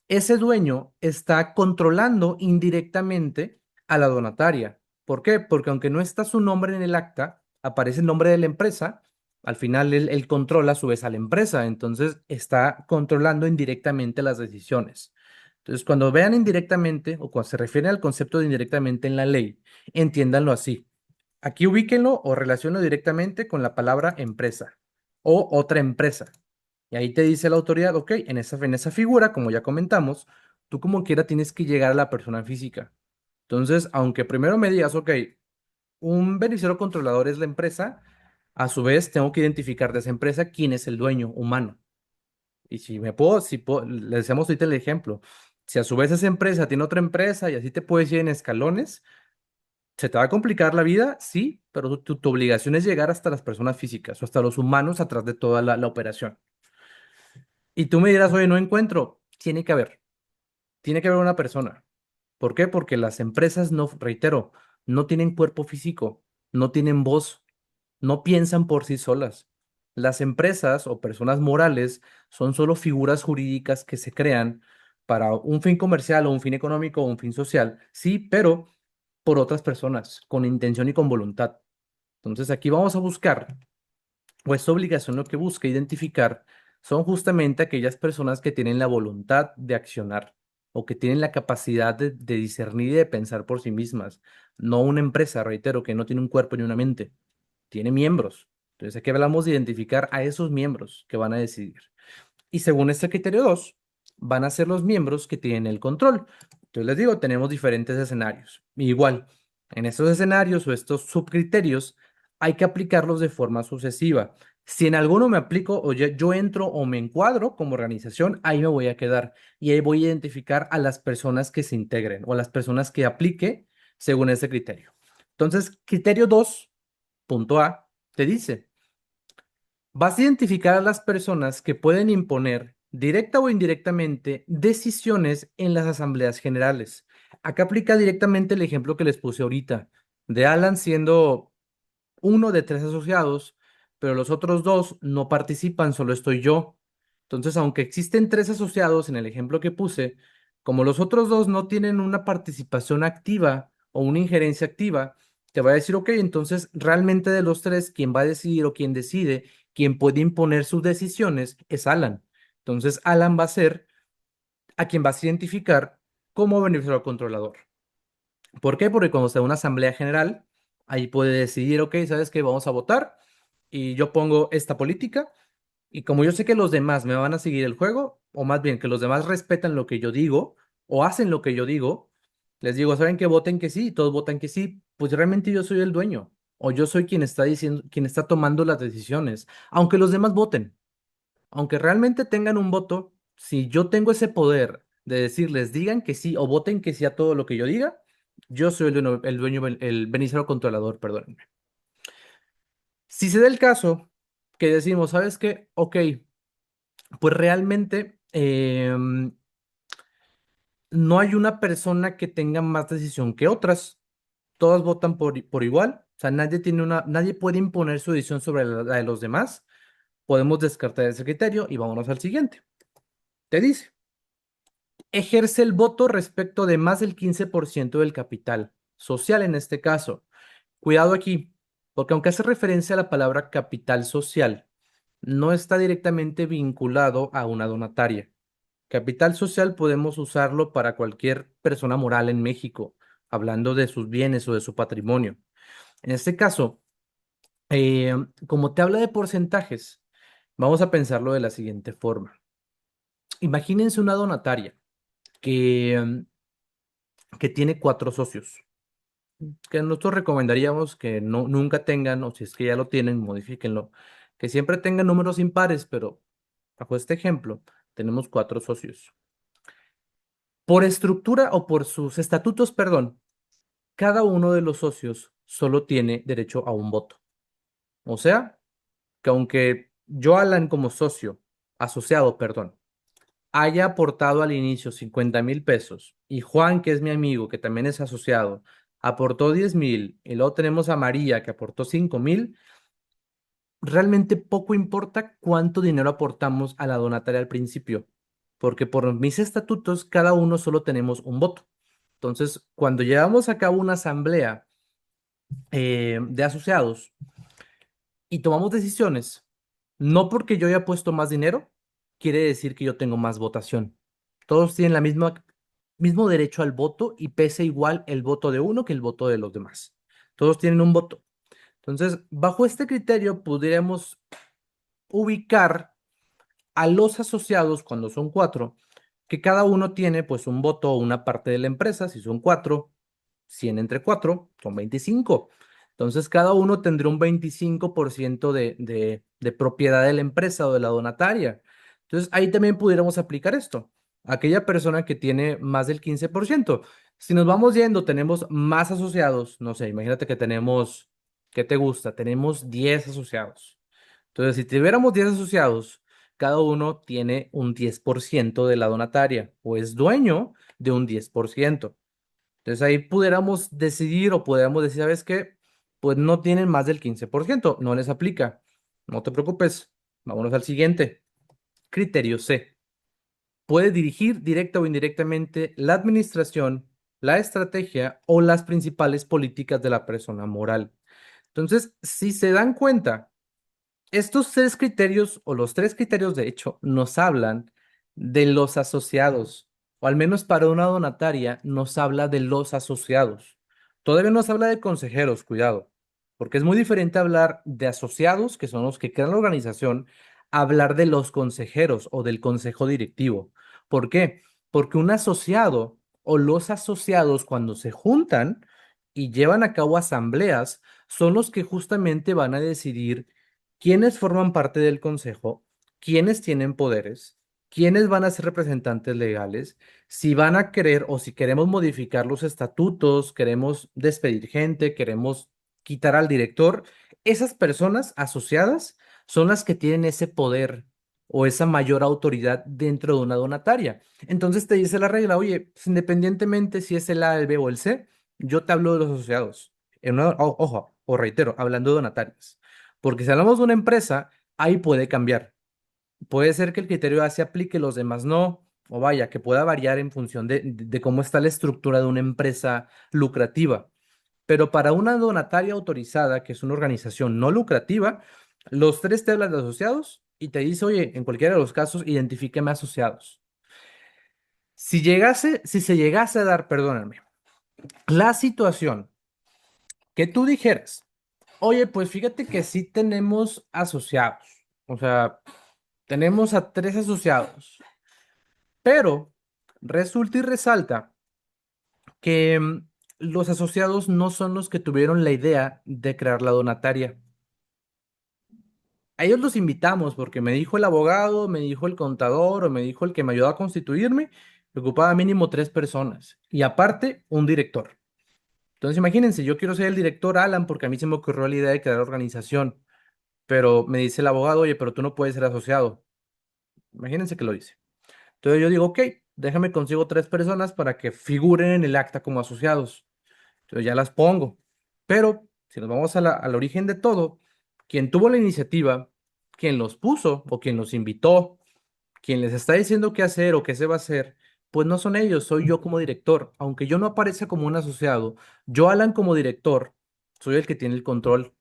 ese dueño está controlando indirectamente a la donataria. ¿Por qué? Porque aunque no está su nombre en el acta, aparece el nombre de la empresa, al final él controla a su vez a la empresa, entonces está controlando indirectamente las decisiones. Entonces, cuando vean indirectamente o cuando se refieren al concepto de indirectamente en la ley, entiéndanlo así. Aquí ubíquenlo o relaciono directamente con la palabra empresa o otra empresa. Y ahí te dice la autoridad, ok, en esa figura, como ya comentamos, tú como quiera tienes que llegar a la persona física. Entonces, aunque primero me digas, ok, un beneficiario controlador es la empresa, a su vez tengo que identificar de esa empresa quién es el dueño humano. Y si puedo, le decíamos ahorita el ejemplo, si a su vez esa empresa tiene otra empresa y así te puedes ir en escalones, ¿Se te va a complicar la vida? Sí, pero tu obligación es llegar hasta las personas físicas o hasta los humanos atrás de toda la operación. Y tú me dirás, oye, no encuentro. Tiene que haber una persona. ¿Por qué? Porque las empresas no, reitero, no tienen cuerpo físico, no tienen voz, no piensan por sí solas. Las empresas o personas morales son solo figuras jurídicas que se crean para un fin comercial o un fin económico o un fin social, sí, pero por otras personas, con intención y con voluntad. Entonces aquí vamos a buscar, o esta obligación lo que busca identificar son justamente aquellas personas que tienen la voluntad de accionar o que tienen la capacidad de discernir y de pensar por sí mismas. No una empresa, reitero, que no tiene un cuerpo ni una mente, tiene miembros. Entonces aquí hablamos de identificar a esos miembros que van a decidir. Y según este criterio 2 van a ser los miembros que tienen el control. Entonces les digo, tenemos diferentes escenarios. Igual, en estos escenarios o estos subcriterios hay que aplicarlos de forma sucesiva. Si en alguno me aplico o yo entro o me encuadro como organización, ahí me voy a quedar y ahí voy a identificar a las personas que se integren o a las personas que aplique según ese criterio. Entonces, criterio 2 punto A, te dice, vas a identificar a las personas que pueden imponer, directa o indirectamente, decisiones en las asambleas generales. Acá aplica directamente el ejemplo que les puse ahorita, de Alan siendo uno de tres asociados, pero los otros dos no participan, solo estoy yo. Entonces, aunque existen tres asociados en el ejemplo que puse, como los otros dos no tienen una participación activa o una injerencia activa, te va a decir, ok, entonces realmente de los tres, quien va a decidir o quien decide, quien puede imponer sus decisiones es Alan. Entonces, Alan va a ser a quien vas a identificar como beneficiario controlador. ¿Por qué? Porque cuando se da una asamblea general, ahí puede decidir, ok, ¿sabes qué? Vamos a votar y yo pongo esta política y como yo sé que los demás me van a seguir el juego, o más bien que los demás respetan lo que yo digo o hacen lo que yo digo, les digo, ¿saben qué? Voten que sí, y todos votan que sí, pues realmente yo soy el dueño o yo soy quien está diciendo, quien está tomando las decisiones, aunque los demás voten. Aunque realmente tengan un voto, si yo tengo ese poder de decirles digan que sí o voten que sí a todo lo que yo diga, yo soy el beneficiario controlador, perdónenme. Si se da el caso que decimos, ¿sabes qué? Ok, pues realmente no hay una persona que tenga más decisión que otras. Todas votan por igual. O sea, nadie puede imponer su decisión sobre la de los demás. Podemos descartar ese criterio y vámonos al siguiente. Te dice. Ejerce el voto respecto de más del 15% del capital social en este caso. Cuidado aquí, porque aunque hace referencia a la palabra capital social, no está directamente vinculado a una donataria. Capital social podemos usarlo para cualquier persona moral en México, hablando de sus bienes o de su patrimonio. En este caso, eh, como te habla de porcentajes, vamos a pensarlo de la siguiente forma. Imagínense una donataria que que tiene cuatro socios, que nosotros recomendaríamos que no, nunca tengan, o si es que ya lo tienen, modifíquenlo, que siempre tengan números impares, pero bajo este ejemplo, tenemos cuatro socios. Por estructura o por sus estatutos, perdón, cada uno de los socios solo tiene derecho a un voto. O sea, que aunque yo, Alan, como socio, asociado, perdón, haya aportado al inicio 50,000 pesos y Juan, que es mi amigo, que también es asociado, aportó 10,000 y luego tenemos a María, que aportó 5,000, realmente poco importa cuánto dinero aportamos a la donataria al principio, porque por mis estatutos cada uno solo tenemos un voto. Entonces, cuando llevamos a cabo una asamblea de asociados y tomamos decisiones, no porque yo haya puesto más dinero, quiere decir que yo tengo más votación. Todos tienen mismo derecho al voto y pesa igual el voto de uno que el voto de los demás. Todos tienen un voto. Entonces, bajo este criterio, podríamos ubicar a los asociados, cuando son cuatro, que cada uno tiene pues un voto o una parte de la empresa. Si son cuatro, 100 entre cuatro, son 25. Entonces, cada uno tendrá un 25% de propiedad de la empresa o de la donataria. Entonces, ahí también pudiéramos aplicar esto. aquella persona que tiene más del 15%. Si nos vamos yendo, tenemos más asociados, no sé, imagínate que tenemos, ¿qué te gusta? Tenemos 10 asociados. Entonces, si tuviéramos 10 asociados, cada uno tiene un 10% de la donataria o es dueño de un 10%. Entonces ahí pudiéramos decidir o pudiéramos decir, ¿sabes qué? Pues no tienen más del 15%, no les aplica. No te preocupes, vámonos al siguiente. Criterio C. Puede dirigir directa o indirectamente la administración, la estrategia o las principales políticas de la persona moral. Entonces, si se dan cuenta, estos tres criterios, o los tres criterios de hecho, nos hablan de los asociados, o al menos para una donataria nos habla de los asociados. Todavía nos habla de consejeros, cuidado, porque es muy diferente hablar de asociados, que son los que crean la organización, a hablar de los consejeros o del consejo directivo. ¿Por qué? Porque un asociado o los asociados cuando se juntan y llevan a cabo asambleas, son los que justamente van a decidir quiénes forman parte del consejo, quiénes tienen poderes, quiénes van a ser representantes legales, si van a querer o si queremos modificar los estatutos, queremos despedir gente, queremos quitar al director, esas personas asociadas son las que tienen ese poder o esa mayor autoridad dentro de una donataria. Entonces te dice la regla, oye, pues, independientemente si es el A, el B o el C, yo te hablo de los asociados. Ojo, o reitero, hablando de donatarias. Porque si hablamos de una empresa, ahí puede cambiar. Puede ser que el criterio A se aplique, los demás no, o vaya, que pueda variar en función de cómo está la estructura de una empresa lucrativa. Pero para una donataria autorizada, que es una organización no lucrativa, los tres te hablan de asociados y te dice, oye, en cualquiera de los casos, identifíqueme asociados. Si se llegase a dar, perdóname, la situación que tú dijeras, oye, pues fíjate que sí tenemos asociados. O sea, tenemos a tres asociados, pero resulta y resalta que los asociados no son los que tuvieron la idea de crear la donataria. A ellos los invitamos porque me dijo el abogado, me dijo el contador o me dijo el que me ayudó a constituirme, que ocupaba mínimo tres personas y aparte un director. Entonces imagínense, yo quiero ser el director Alan porque a mí se me ocurrió la idea de crear organización, pero me dice el abogado, oye, pero tú no puedes ser asociado. Imagínense que lo dice. Entonces yo digo, ok, déjame consigo tres personas para que figuren en el acta como asociados. Entonces ya las pongo. Pero si nos vamos a al origen de todo, quien tuvo la iniciativa, quien los puso o quien los invitó, quien les está diciendo qué hacer o qué se va a hacer, pues no son ellos, soy yo como director. Aunque yo no aparezca como un asociado, yo, Alan, como director, soy el que tiene el control.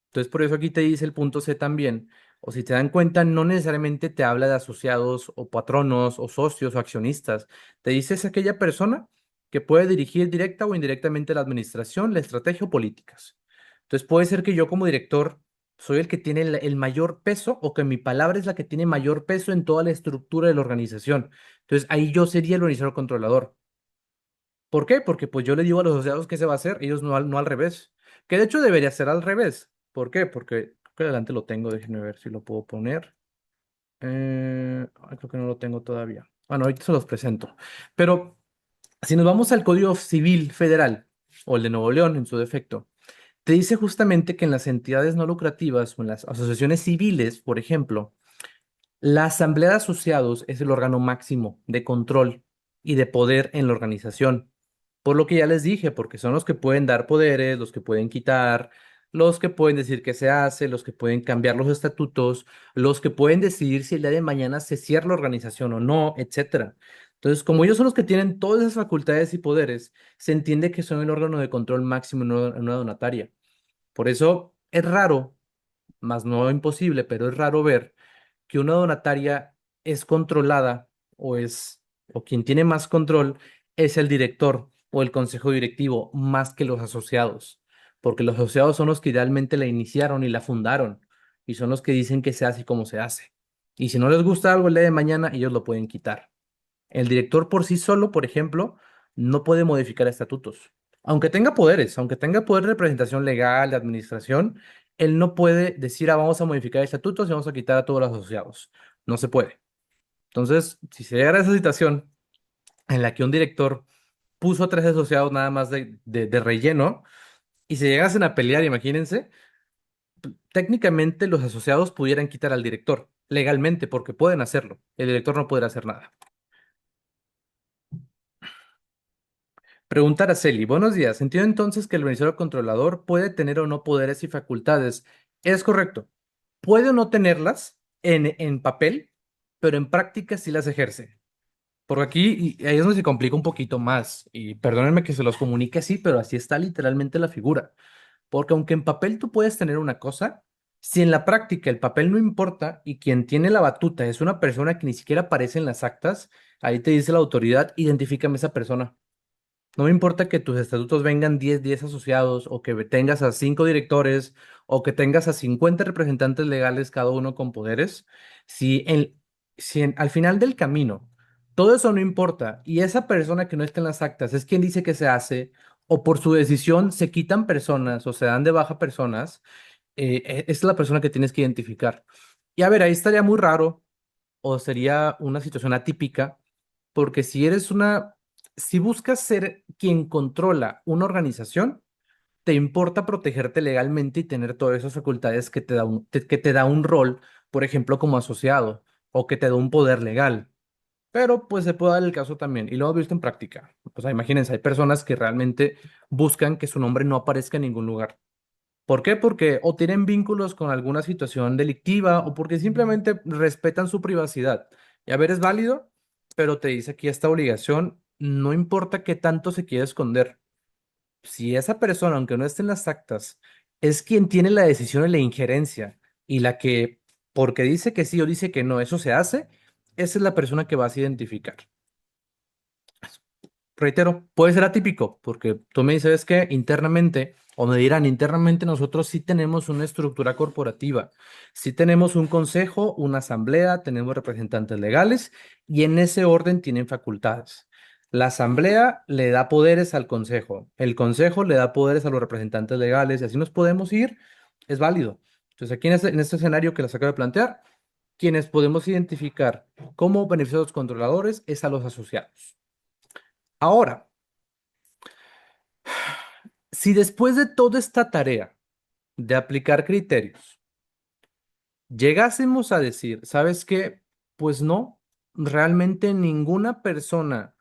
Entonces, por eso aquí te dice el punto C también, o si te dan cuenta, no necesariamente te habla de asociados o patronos o socios o accionistas. Te dice es aquella persona que puede dirigir directa o indirectamente la administración, la estrategia o políticas. Entonces, puede ser que yo como director soy el que tiene el mayor peso o que mi palabra es la que tiene mayor peso en toda la estructura de la organización. Entonces, ahí yo sería el organizador controlador. ¿Por qué? Porque pues yo le digo a los asociados qué se va a hacer, ellos no al revés. Que de hecho debería ser al revés. ¿Por qué? Porque creo que adelante lo tengo, déjenme ver si lo puedo poner. Creo que no lo tengo todavía. Bueno, ahorita se los presento. Pero si nos vamos al Código Civil Federal, o el de Nuevo León en su defecto, te dice justamente que en las entidades no lucrativas o en las asociaciones civiles, por ejemplo, la Asamblea de Asociados es el órgano máximo de control y de poder en la organización. Por lo que ya les dije, porque son los que pueden dar poderes, los que pueden quitar, los que pueden decir qué se hace, los que pueden cambiar los estatutos, los que pueden decidir si el día de mañana se cierra la organización o no, etcétera. Entonces, como ellos son los que tienen todas esas facultades y poderes, se entiende que son el órgano de control máximo en una donataria. Por eso es raro, más no imposible, pero es raro ver que una donataria es controlada o quien tiene más control es el director o el consejo directivo más que los asociados, porque los asociados son los que idealmente la iniciaron y la fundaron y son los que dicen que se hace y cómo se hace. Y si no les gusta algo el día de mañana, ellos lo pueden quitar. El director por sí solo, por ejemplo, no puede modificar estatutos. Aunque tenga poder de representación legal, de administración, él no puede decir, ah, vamos a modificar estatutos y vamos a quitar a todos los asociados. No se puede. Entonces, si se llegara a esa situación en la que un director puso a tres asociados nada más de relleno y se llegasen a pelear, imagínense, técnicamente los asociados pudieran quitar al director legalmente porque pueden hacerlo. El director no podrá hacer nada. Preguntar a Celi, buenos días. Entiendo entonces que el organizador controlador puede tener o no poderes y facultades. Es correcto. Puede o no tenerlas en papel, pero en práctica sí las ejerce. Porque aquí y ahí es donde se complica un poquito más. Y perdónenme que se los comunique así, pero así está literalmente la figura. Porque aunque en papel tú puedes tener una cosa, si en la práctica el papel no importa y quien tiene la batuta es una persona que ni siquiera aparece en las actas, ahí te dice la autoridad, identifícame esa persona. No me importa que tus estatutos vengan 10 asociados o que tengas a 5 directores o que tengas a 50 representantes legales, cada uno con poderes. Si, al final del camino todo eso no importa y esa persona que no está en las actas es quien dice que se hace o por su decisión se quitan personas o se dan de baja personas, es la persona que tienes que identificar. Y a ver, ahí estaría muy raro o sería una situación atípica, porque si buscas ser quien controla una organización, te importa protegerte legalmente y tener todas esas facultades que te da un rol, por ejemplo, como asociado, o que te da un poder legal. Pero pues se puede dar el caso también, y lo he visto en práctica. O sea, imagínense, hay personas que realmente buscan que su nombre no aparezca en ningún lugar. ¿Por qué? Porque o tienen vínculos con alguna situación delictiva o porque simplemente respetan su privacidad. Y a ver, es válido, pero te dice aquí esta obligación, no importa qué tanto se quiera esconder. Si esa persona, aunque no esté en las actas, es quien tiene la decisión y la injerencia y la que, porque dice que sí o dice que no, eso se hace, esa es la persona que vas a identificar. Reitero, puede ser atípico, porque tú me dices que internamente, o me dirán, internamente nosotros sí tenemos una estructura corporativa, sí tenemos un consejo, una asamblea, tenemos representantes legales y en ese orden tienen facultades. La asamblea le da poderes al consejo, el consejo le da poderes a los representantes legales y así nos podemos ir, es válido. Entonces aquí en este escenario que les acabo de plantear, quienes podemos identificar como beneficiados controladores es a los asociados. Ahora, si después de toda esta tarea de aplicar criterios, llegásemos a decir, ¿sabes qué? Pues no, realmente ninguna persona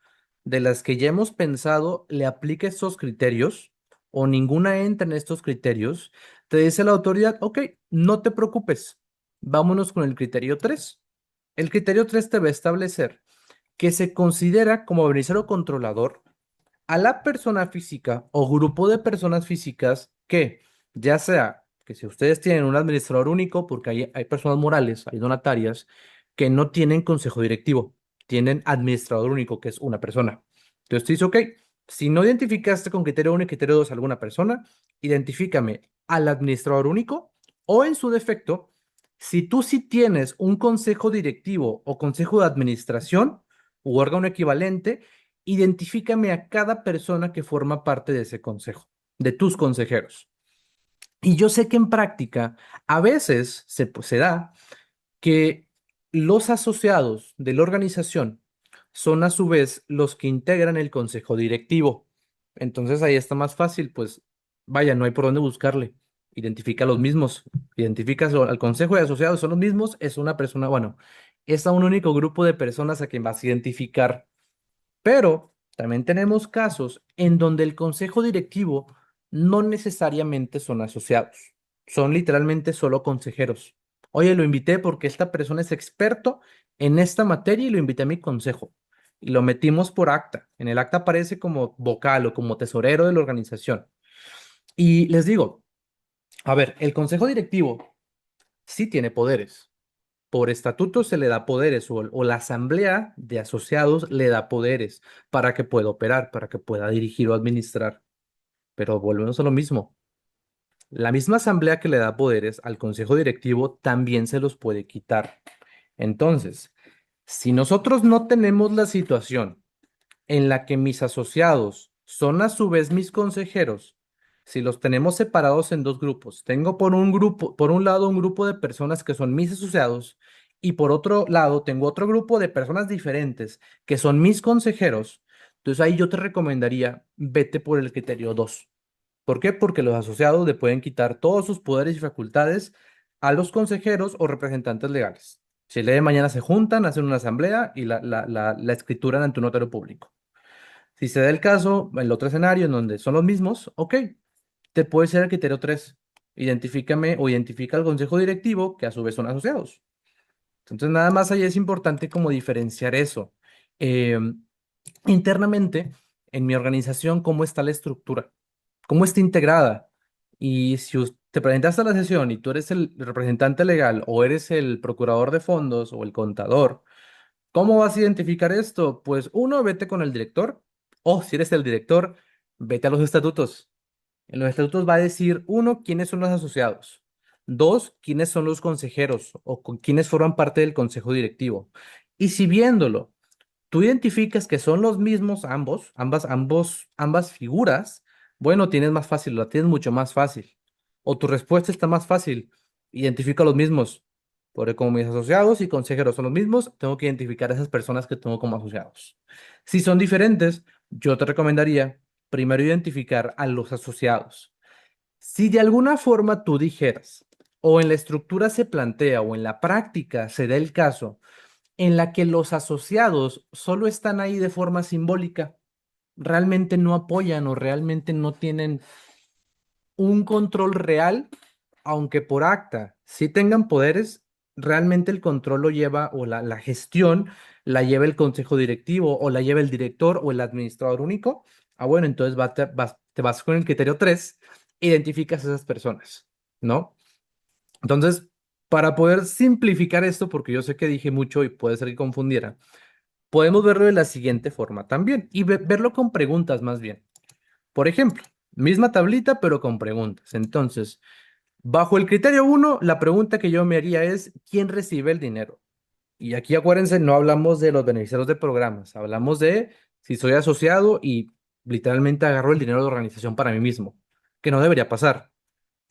de las que ya hemos pensado le aplica estos criterios o ninguna entra en estos criterios, te dice la autoridad, ok, no te preocupes, vámonos con el criterio 3. El criterio 3 te va a establecer que se considera como beneficiario controlador a la persona física o grupo de personas físicas que, ya sea que si ustedes tienen un administrador único, porque hay personas morales, hay donatarias, que no tienen consejo directivo, tienen administrador único, que es una persona. Entonces tú dices, ok, si no identificaste con criterio 1 y criterio 2 a alguna persona, identifícame al administrador único o en su defecto, si tú sí tienes un consejo directivo o consejo de administración u órgano equivalente, identifícame a cada persona que forma parte de ese consejo, de tus consejeros. Y yo sé que en práctica a veces se da que los asociados de la organización son a su vez los que integran el consejo directivo. Entonces ahí está más fácil, pues vaya, no hay por dónde buscarle. Identifica a los mismos, identificas al consejo de asociados, son los mismos, es una persona, bueno, es a un único grupo de personas a quien vas a identificar, pero también tenemos casos en donde el consejo directivo no necesariamente son asociados, son literalmente solo consejeros. Oye, lo invité porque esta persona es experto en esta materia y lo invité a mi consejo. Y lo metimos por acta. En el acta aparece como vocal o como tesorero de la organización. Y les digo, a ver, el consejo directivo sí tiene poderes. Por estatuto se le da poderes o la asamblea de asociados le da poderes para que pueda operar, para que pueda dirigir o administrar. Pero volvemos a lo mismo. La misma asamblea que le da poderes al consejo directivo también se los puede quitar. Entonces, si nosotros no tenemos la situación en la que mis asociados son a su vez mis consejeros, si los tenemos separados en dos grupos, tengo por un lado un grupo de personas que son mis asociados y por otro lado tengo otro grupo de personas diferentes que son mis consejeros, entonces ahí yo te recomendaría, vete por el criterio 2. ¿Por qué? Porque los asociados le pueden quitar todos sus poderes y facultades a los consejeros o representantes legales. Si el día de mañana se juntan, hacen una asamblea y la escrituran ante un notario público. Si se da el caso, el otro escenario en donde son los mismos, ok, te puede ser el criterio 3. Identifícame o identifica al consejo directivo que a su vez son asociados. Entonces, nada más ahí es importante como diferenciar eso. Eh, internamente, en mi organización, ¿cómo está la estructura? ¿Cómo está integrada? Y si te presentaste a la sesión y tú eres el representante legal o eres el procurador de fondos o el contador, ¿cómo vas a identificar esto? Pues uno, vete con el director, o si eres el director, vete a los estatutos. En los estatutos va a decir, uno, quiénes son los asociados. Dos, quiénes son los consejeros o con quiénes forman parte del consejo directivo. Y si viéndolo, tú identificas que son los mismos ambas figuras, bueno, tienes más fácil, la tienes mucho más fácil. O tu respuesta está más fácil. Identifica los mismos. Porque como mis asociados y consejeros son los mismos, tengo que identificar a esas personas que tengo como asociados. Si son diferentes, yo te recomendaría primero identificar a los asociados. Si de alguna forma tú dijeras, o en la estructura se plantea, o en la práctica se da el caso, en la que los asociados solo están ahí de forma simbólica, realmente no apoyan o realmente no tienen un control real, aunque por acta sí tengan poderes, realmente el control lo lleva o la gestión la lleva el consejo directivo o la lleva el director o el administrador único. Ah, bueno, entonces te vas con el criterio 3, identificas a esas personas, ¿no? Entonces, para poder simplificar esto, porque yo sé que dije mucho y puede ser que confundiera, podemos verlo de la siguiente forma también y verlo con preguntas más bien. Por ejemplo, misma tablita, pero con preguntas. Entonces, bajo el criterio uno, la pregunta que yo me haría es, ¿quién recibe el dinero? Y aquí acuérdense, no hablamos de los beneficiarios de programas, hablamos de si soy asociado y literalmente agarro el dinero de la organización para mí mismo, que no debería pasar.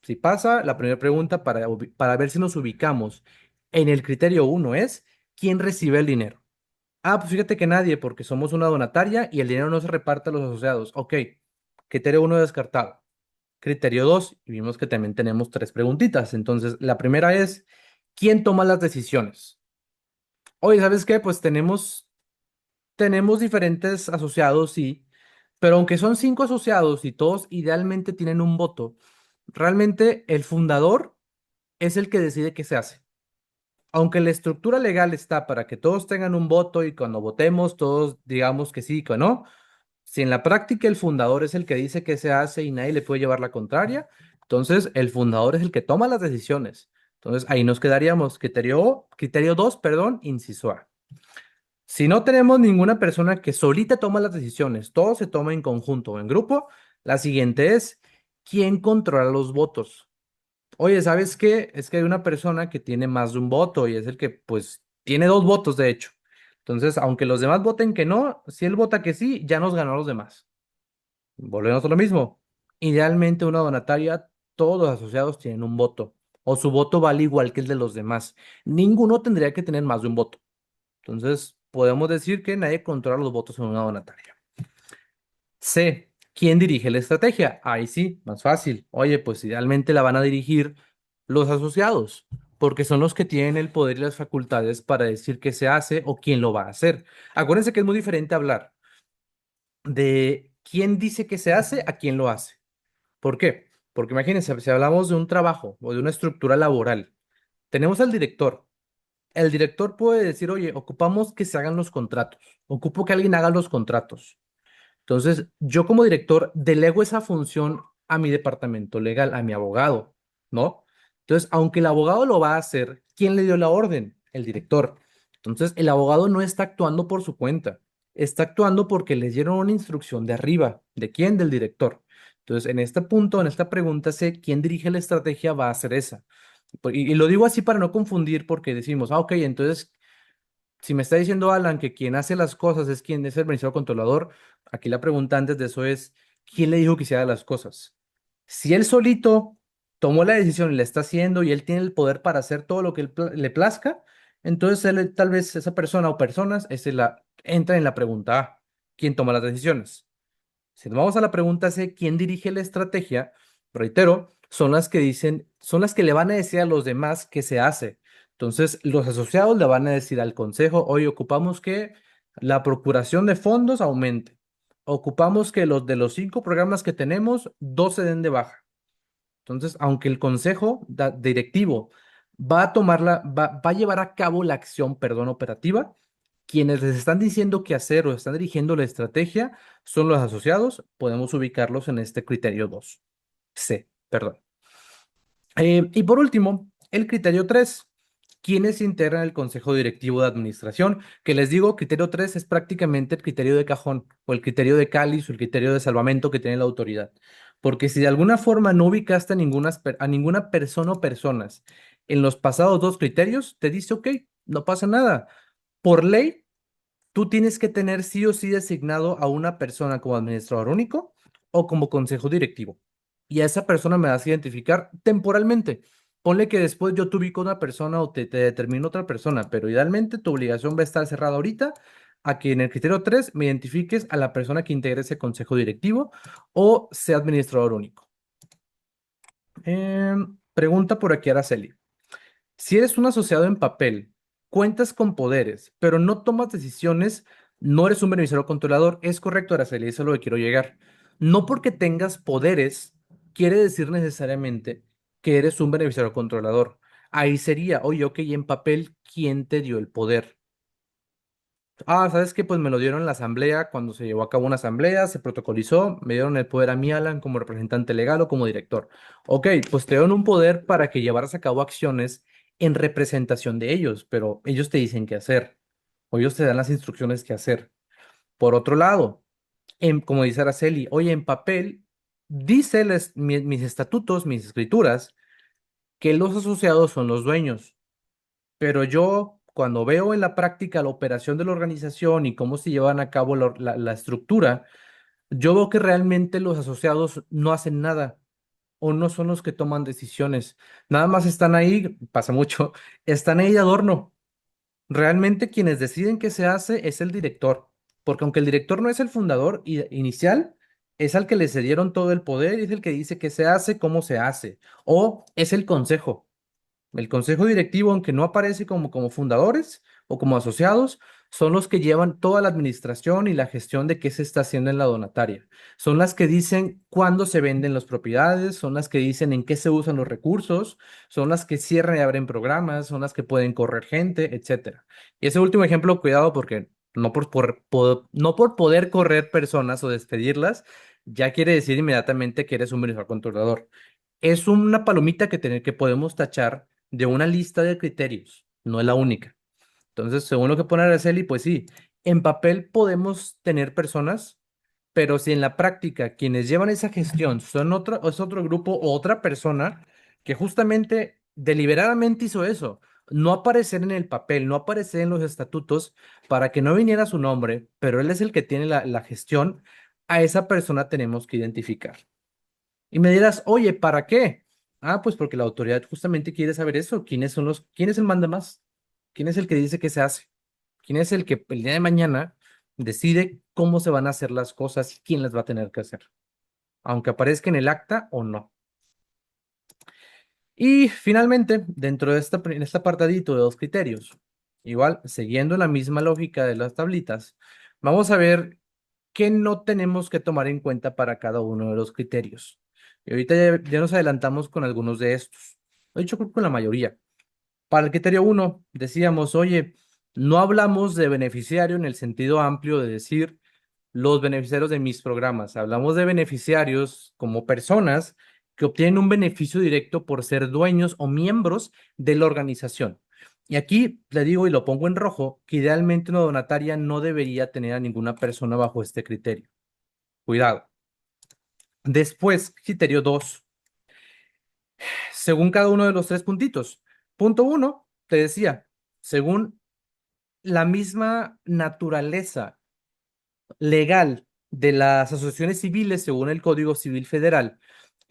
Si pasa, la primera pregunta para ver si nos ubicamos en el criterio uno es, ¿quién recibe el dinero? Ah, pues fíjate que nadie, porque somos una donataria y el dinero no se reparte a los asociados. Ok, criterio uno descartado. Criterio 2, y vimos que también tenemos tres preguntitas. Entonces, la primera es, ¿quién toma las decisiones? Oye, ¿sabes qué? Pues tenemos diferentes asociados, sí, pero aunque son cinco asociados y todos idealmente tienen un voto, realmente el fundador es el que decide qué se hace. Aunque la estructura legal está para que todos tengan un voto y cuando votemos todos digamos que sí y que no, si en la práctica el fundador es el que dice qué se hace y nadie le puede llevar la contraria, entonces el fundador es el que toma las decisiones. Entonces ahí nos quedaríamos criterio 2, perdón, inciso A. Si no tenemos ninguna persona que solita toma las decisiones, todo se toma en conjunto o en grupo, la siguiente es, ¿quién controla los votos? Oye, ¿sabes qué? Es que hay una persona que tiene más de un voto y es el que, pues, tiene dos votos, de hecho. Entonces, aunque los demás voten que no, si él vota que sí, ya nos ganó a los demás. Volvemos a lo mismo. Idealmente, una donataria, todos los asociados tienen un voto, o su voto vale igual que el de los demás. Ninguno tendría que tener más de un voto. Entonces, podemos decir que nadie controla los votos en una donataria. C. ¿Quién dirige la estrategia? Ahí sí, más fácil. Oye, pues idealmente la van a dirigir los asociados, porque son los que tienen el poder y las facultades para decir qué se hace o quién lo va a hacer. Acuérdense que es muy diferente hablar de quién dice que se hace a quién lo hace. ¿Por qué? Porque imagínense, si hablamos de un trabajo o de una estructura laboral, tenemos al director. El director puede decir, oye, ocupamos que se hagan los contratos, ocupo que alguien haga los contratos. Entonces, yo como director delego esa función a mi departamento legal, a mi abogado, ¿no? Entonces, aunque el abogado lo va a hacer, ¿quién le dio la orden? El director. Entonces, el abogado no está actuando por su cuenta, está actuando porque le dieron una instrucción de arriba. ¿De quién? Del director. Entonces, en este punto, en esta pregunta, sé quién dirige la estrategia va a ser esa. Y lo digo así para no confundir porque decimos, ah, ok, entonces si me está diciendo Alan que quien hace las cosas es quien es el administrador controlador, aquí la pregunta antes de eso es, ¿quién le dijo que hiciera las cosas? Si él solito tomó la decisión y la está haciendo y él tiene el poder para hacer todo lo que le plazca, Entonces, tal vez esa persona o personas entra en la pregunta A, ¿quién toma las decisiones? Si nos vamos a la pregunta C, ¿quién dirige la estrategia? Reitero, son las que le van a decir a los demás qué se hace. Entonces, los asociados le van a decir al consejo, hoy ocupamos que la procuración de fondos aumente. Ocupamos que los de los 5 programas que tenemos, 2 se den de baja. Entonces, aunque el consejo directivo va a llevar a cabo la acción, perdón, operativa, quienes les están diciendo qué hacer o están dirigiendo la estrategia son los asociados. Podemos ubicarlos en este criterio 2. C, perdón. Y por último, el criterio 3. ¿Quiénes integran el consejo directivo de administración? Que les digo, criterio 3 es prácticamente el criterio de cajón o el criterio de cáliz o el criterio de salvamento que tiene la autoridad. Porque si de alguna forma no ubicaste a ninguna persona o personas en los pasados 2 criterios, te dice, ok, no pasa nada. Por ley, tú tienes que tener sí o sí designado a una persona como administrador único o como consejo directivo. Y a esa persona me vas a identificar temporalmente. Ponle que después yo te ubico una persona o te determino otra persona, pero idealmente tu obligación va a estar cerrada ahorita a que en el criterio 3 me identifiques a la persona que integre ese consejo directivo o sea administrador único. Pregunta por aquí, Araceli. Si eres un asociado en papel, cuentas con poderes, pero no tomas decisiones, no eres un beneficiario controlador. Es correcto, Araceli, eso es lo que quiero llegar. No porque tengas poderes, quiere decir necesariamente que eres un beneficiario controlador. Ahí sería, oye, ok, en papel, ¿quién te dio el poder? Ah, ¿sabes qué? Pues me lo dieron en la asamblea, cuando se llevó a cabo una asamblea, se protocolizó, me dieron el poder a mí, Alan, como representante legal o como director. Ok, pues te dieron un poder para que llevaras a cabo acciones en representación de ellos, pero ellos te dicen qué hacer, o ellos te dan las instrucciones qué hacer. Por otro lado, como dice Araceli, oye, en papel, dice mis estatutos, mis escrituras, que los asociados son los dueños. Pero yo, cuando veo en la práctica la operación de la organización y cómo se llevan a cabo la estructura, yo veo que realmente los asociados no hacen nada o no son los que toman decisiones. Nada más están ahí, pasa mucho, están ahí de adorno. Realmente quienes deciden qué se hace es el director, porque aunque el director no es el fundador inicial, es al que le cedieron todo el poder y es el que dice qué se hace, cómo se hace, o es el consejo. El consejo directivo, aunque no aparece como fundadores o como asociados, son los que llevan toda la administración y la gestión de qué se está haciendo en la donataria. Son las que dicen cuándo se venden las propiedades, son las que dicen en qué se usan los recursos, son las que cierran y abren programas, son las que pueden correr gente, etcétera. Y ese último ejemplo, cuidado porque no por poder correr personas o despedirlas, ya quiere decir inmediatamente que eres un beneficiario controlador. Es una palomita que podemos tachar de una lista de criterios, no es la única. Entonces, según lo que pone Araceli, pues sí, en papel podemos tener personas, pero si en la práctica quienes llevan esa gestión es otro grupo o otra persona que justamente deliberadamente hizo eso, no aparecer en el papel, no aparecer en los estatutos para que no viniera su nombre, pero él es el que tiene la gestión, a esa persona tenemos que identificar. Y me dirás, oye, ¿para qué? Ah, pues porque la autoridad justamente quiere saber eso. ¿Quién es el manda más? ¿Quién es el que dice qué se hace? ¿Quién es el que el día de mañana decide cómo se van a hacer las cosas y quién las va a tener que hacer? Aunque aparezca en el acta o no. Y finalmente, dentro de en este apartadito de 2 criterios, igual, siguiendo la misma lógica de las tablitas, vamos a ver qué no tenemos que tomar en cuenta para cada uno de los criterios. Y ahorita ya nos adelantamos con algunos de estos. De hecho, creo que con la mayoría. Para el criterio 1, decíamos, oye, no hablamos de beneficiario en el sentido amplio de decir los beneficiarios de mis programas. Hablamos de beneficiarios como personas que obtienen un beneficio directo por ser dueños o miembros de la organización. Y aquí le digo y lo pongo en rojo, que idealmente una donataria no debería tener a ninguna persona bajo este criterio. Cuidado. Después, criterio 2, según cada uno de los 3 puntitos. Punto 1, te decía, según la misma naturaleza legal de las asociaciones civiles, según el Código Civil Federal,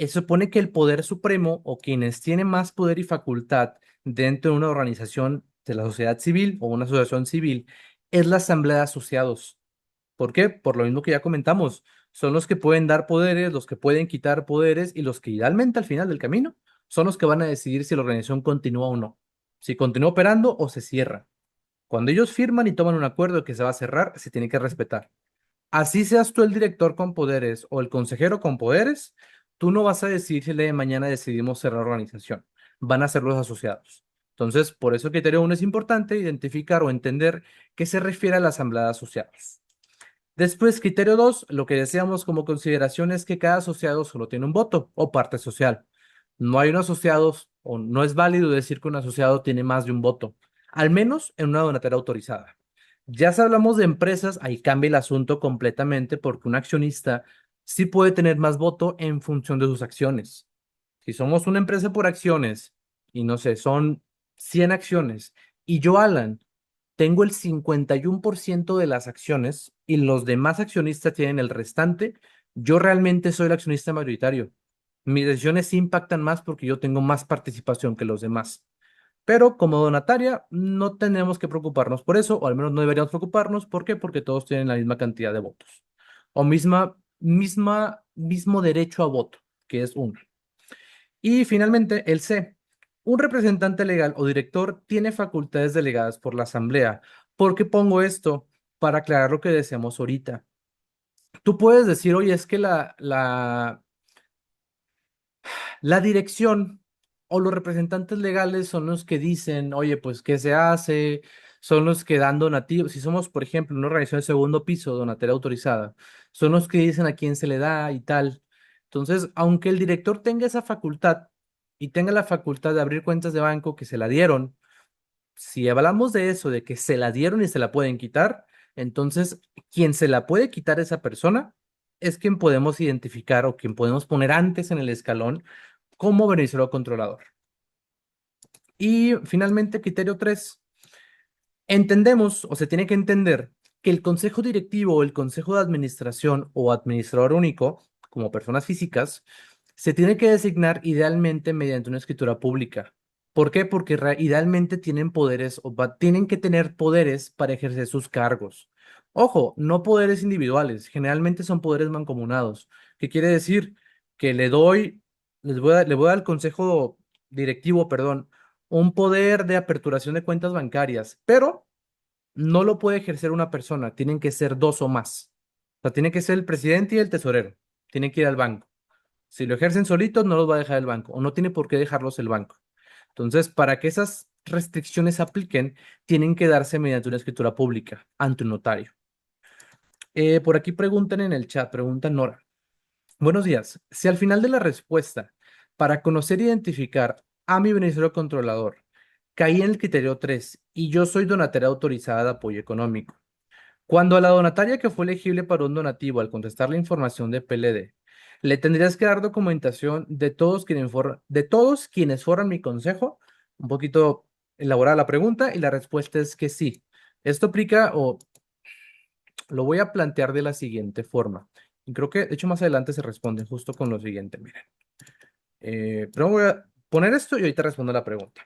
supone que el poder supremo o quienes tienen más poder y facultad dentro de una organización de la sociedad civil o una asociación civil es la asamblea de asociados. ¿Por qué? Por lo mismo que ya comentamos, son los que pueden dar poderes, los que pueden quitar poderes y los que idealmente al final del camino son los que van a decidir si la organización continúa o no, si continúa operando o se cierra. Cuando ellos firman y toman un acuerdo que se va a cerrar, se tiene que respetar. Así seas tú el director con poderes o el consejero con poderes, tú no vas a decidir si el día de mañana decidimos cerrar la organización. Van a ser los asociados. Entonces, por eso criterio uno es importante identificar o entender qué se refiere a la asamblea de asociados. Después, criterio 2, lo que decíamos como consideración es que cada asociado solo tiene un voto o parte social. No hay un asociado o no es válido decir que un asociado tiene más de un voto, al menos en una donatera autorizada. Ya si hablamos de empresas, ahí cambia el asunto completamente porque un accionista sí puede tener más voto en función de sus acciones. Si somos una empresa por acciones y no sé, son 100 acciones y yo, Alan, tengo el 51% de las acciones y los demás accionistas tienen el restante, yo realmente soy el accionista mayoritario. Mis decisiones sí impactan más porque yo tengo más participación que los demás. Pero como donataria no tenemos que preocuparnos por eso, o al menos no deberíamos preocuparnos. ¿Por qué? Porque todos tienen la misma cantidad de votos. O mismo derecho a voto, que es uno. Y finalmente, el C. Un representante legal o director tiene facultades delegadas por la asamblea. ¿Por qué pongo esto? Para aclarar lo que decíamos ahorita. Tú puedes decir, oye, es que la dirección o los representantes legales son los que dicen, oye, pues, ¿qué se hace? Son los que dan donativos. Si somos, por ejemplo, una organización de segundo piso, donatera autorizada, son los que dicen a quién se le da y tal. Entonces, aunque el director tenga esa facultad y tenga la facultad de abrir cuentas de banco que se la dieron, si hablamos de eso, de que se la dieron y se la pueden quitar, entonces quien se la puede quitar a esa persona es quien podemos identificar o quien podemos poner antes en el escalón como beneficiario controlador. Y finalmente, criterio 3. Entendemos o se tiene que entender que el consejo directivo o el consejo de administración o administrador único, como personas físicas, se tiene que designar idealmente mediante una escritura pública. ¿Por qué? Porque idealmente tienen poderes o tienen que tener poderes para ejercer sus cargos. Ojo, no poderes individuales, generalmente son poderes mancomunados. ¿Qué quiere decir? Que le voy a dar al consejo directivo, perdón, un poder de aperturación de cuentas bancarias, pero no lo puede ejercer una persona, tienen que ser dos o más. O sea, tiene que ser el presidente y el tesorero, tienen que ir al banco. Si lo ejercen solitos, no los va a dejar el banco, o no tiene por qué dejarlos el banco. Entonces, para que esas restricciones se apliquen, tienen que darse mediante una escritura pública ante un notario. Por aquí preguntan en el chat, pregunta Nora. Buenos días. Si al final de la respuesta, para conocer e identificar a mi beneficiario controlador, caí en el criterio 3 y yo soy donataria autorizada de apoyo económico, cuando a la donataria que fue elegible para un donativo al contestar la información de PLD, le tendrías que dar documentación de todos quienes forman mi consejo. Un poquito elaborada la pregunta y la respuesta es que sí. Esto aplica o lo voy a plantear de la siguiente forma. Y creo que, de hecho, más adelante se responde justo con lo siguiente. Miren, pero voy a poner esto y ahorita respondo la pregunta.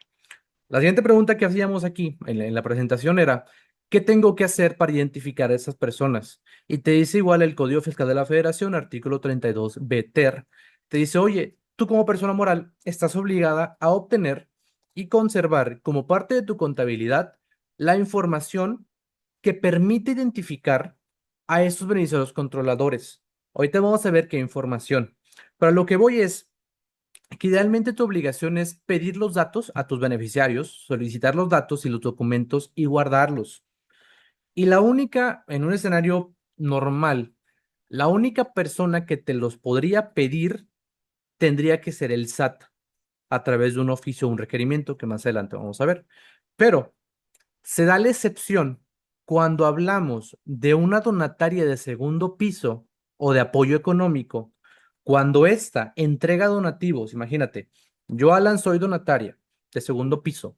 La siguiente pregunta que hacíamos aquí en la presentación era, ¿qué tengo que hacer para identificar a esas personas? Y te dice igual el Código Fiscal de la Federación, artículo 32 BTER, te dice, oye, tú como persona moral estás obligada a obtener y conservar como parte de tu contabilidad la información que permite identificar a estos beneficiarios controladores. Ahorita vamos a ver qué información. Pero lo que voy es que idealmente tu obligación es pedir los datos a tus beneficiarios, solicitar los datos y los documentos y guardarlos. Y en un escenario normal, la única persona que te los podría pedir tendría que ser el SAT a través de un oficio o un requerimiento que más adelante vamos a ver. Pero se da la excepción cuando hablamos de una donataria de segundo piso o de apoyo económico, cuando ésta entrega donativos, imagínate, yo, Alan, soy donataria de segundo piso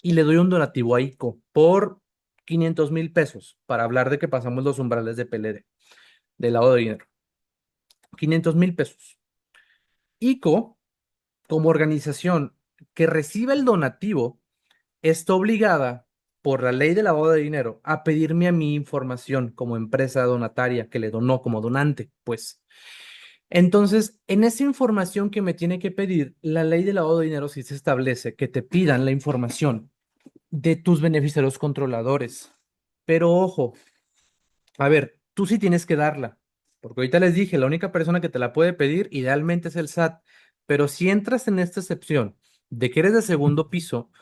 y le doy un donativo a ICO por 500,000 pesos para hablar de que pasamos los umbrales de PLD, de lavado de dinero. 500,000 pesos. ICO, como organización que recibe el donativo, está obligada por la ley de lavado de dinero a pedirme a mi información como empresa donataria que le donó como donante, pues. Entonces, en esa información que me tiene que pedir, la ley de lavado de dinero sí se establece que te pidan la información de tus beneficiarios controladores. Pero ojo, a ver, tú sí tienes que darla, porque ahorita les dije, la única persona que te la puede pedir idealmente es el SAT, pero si entras en esta excepción de que eres de segundo piso,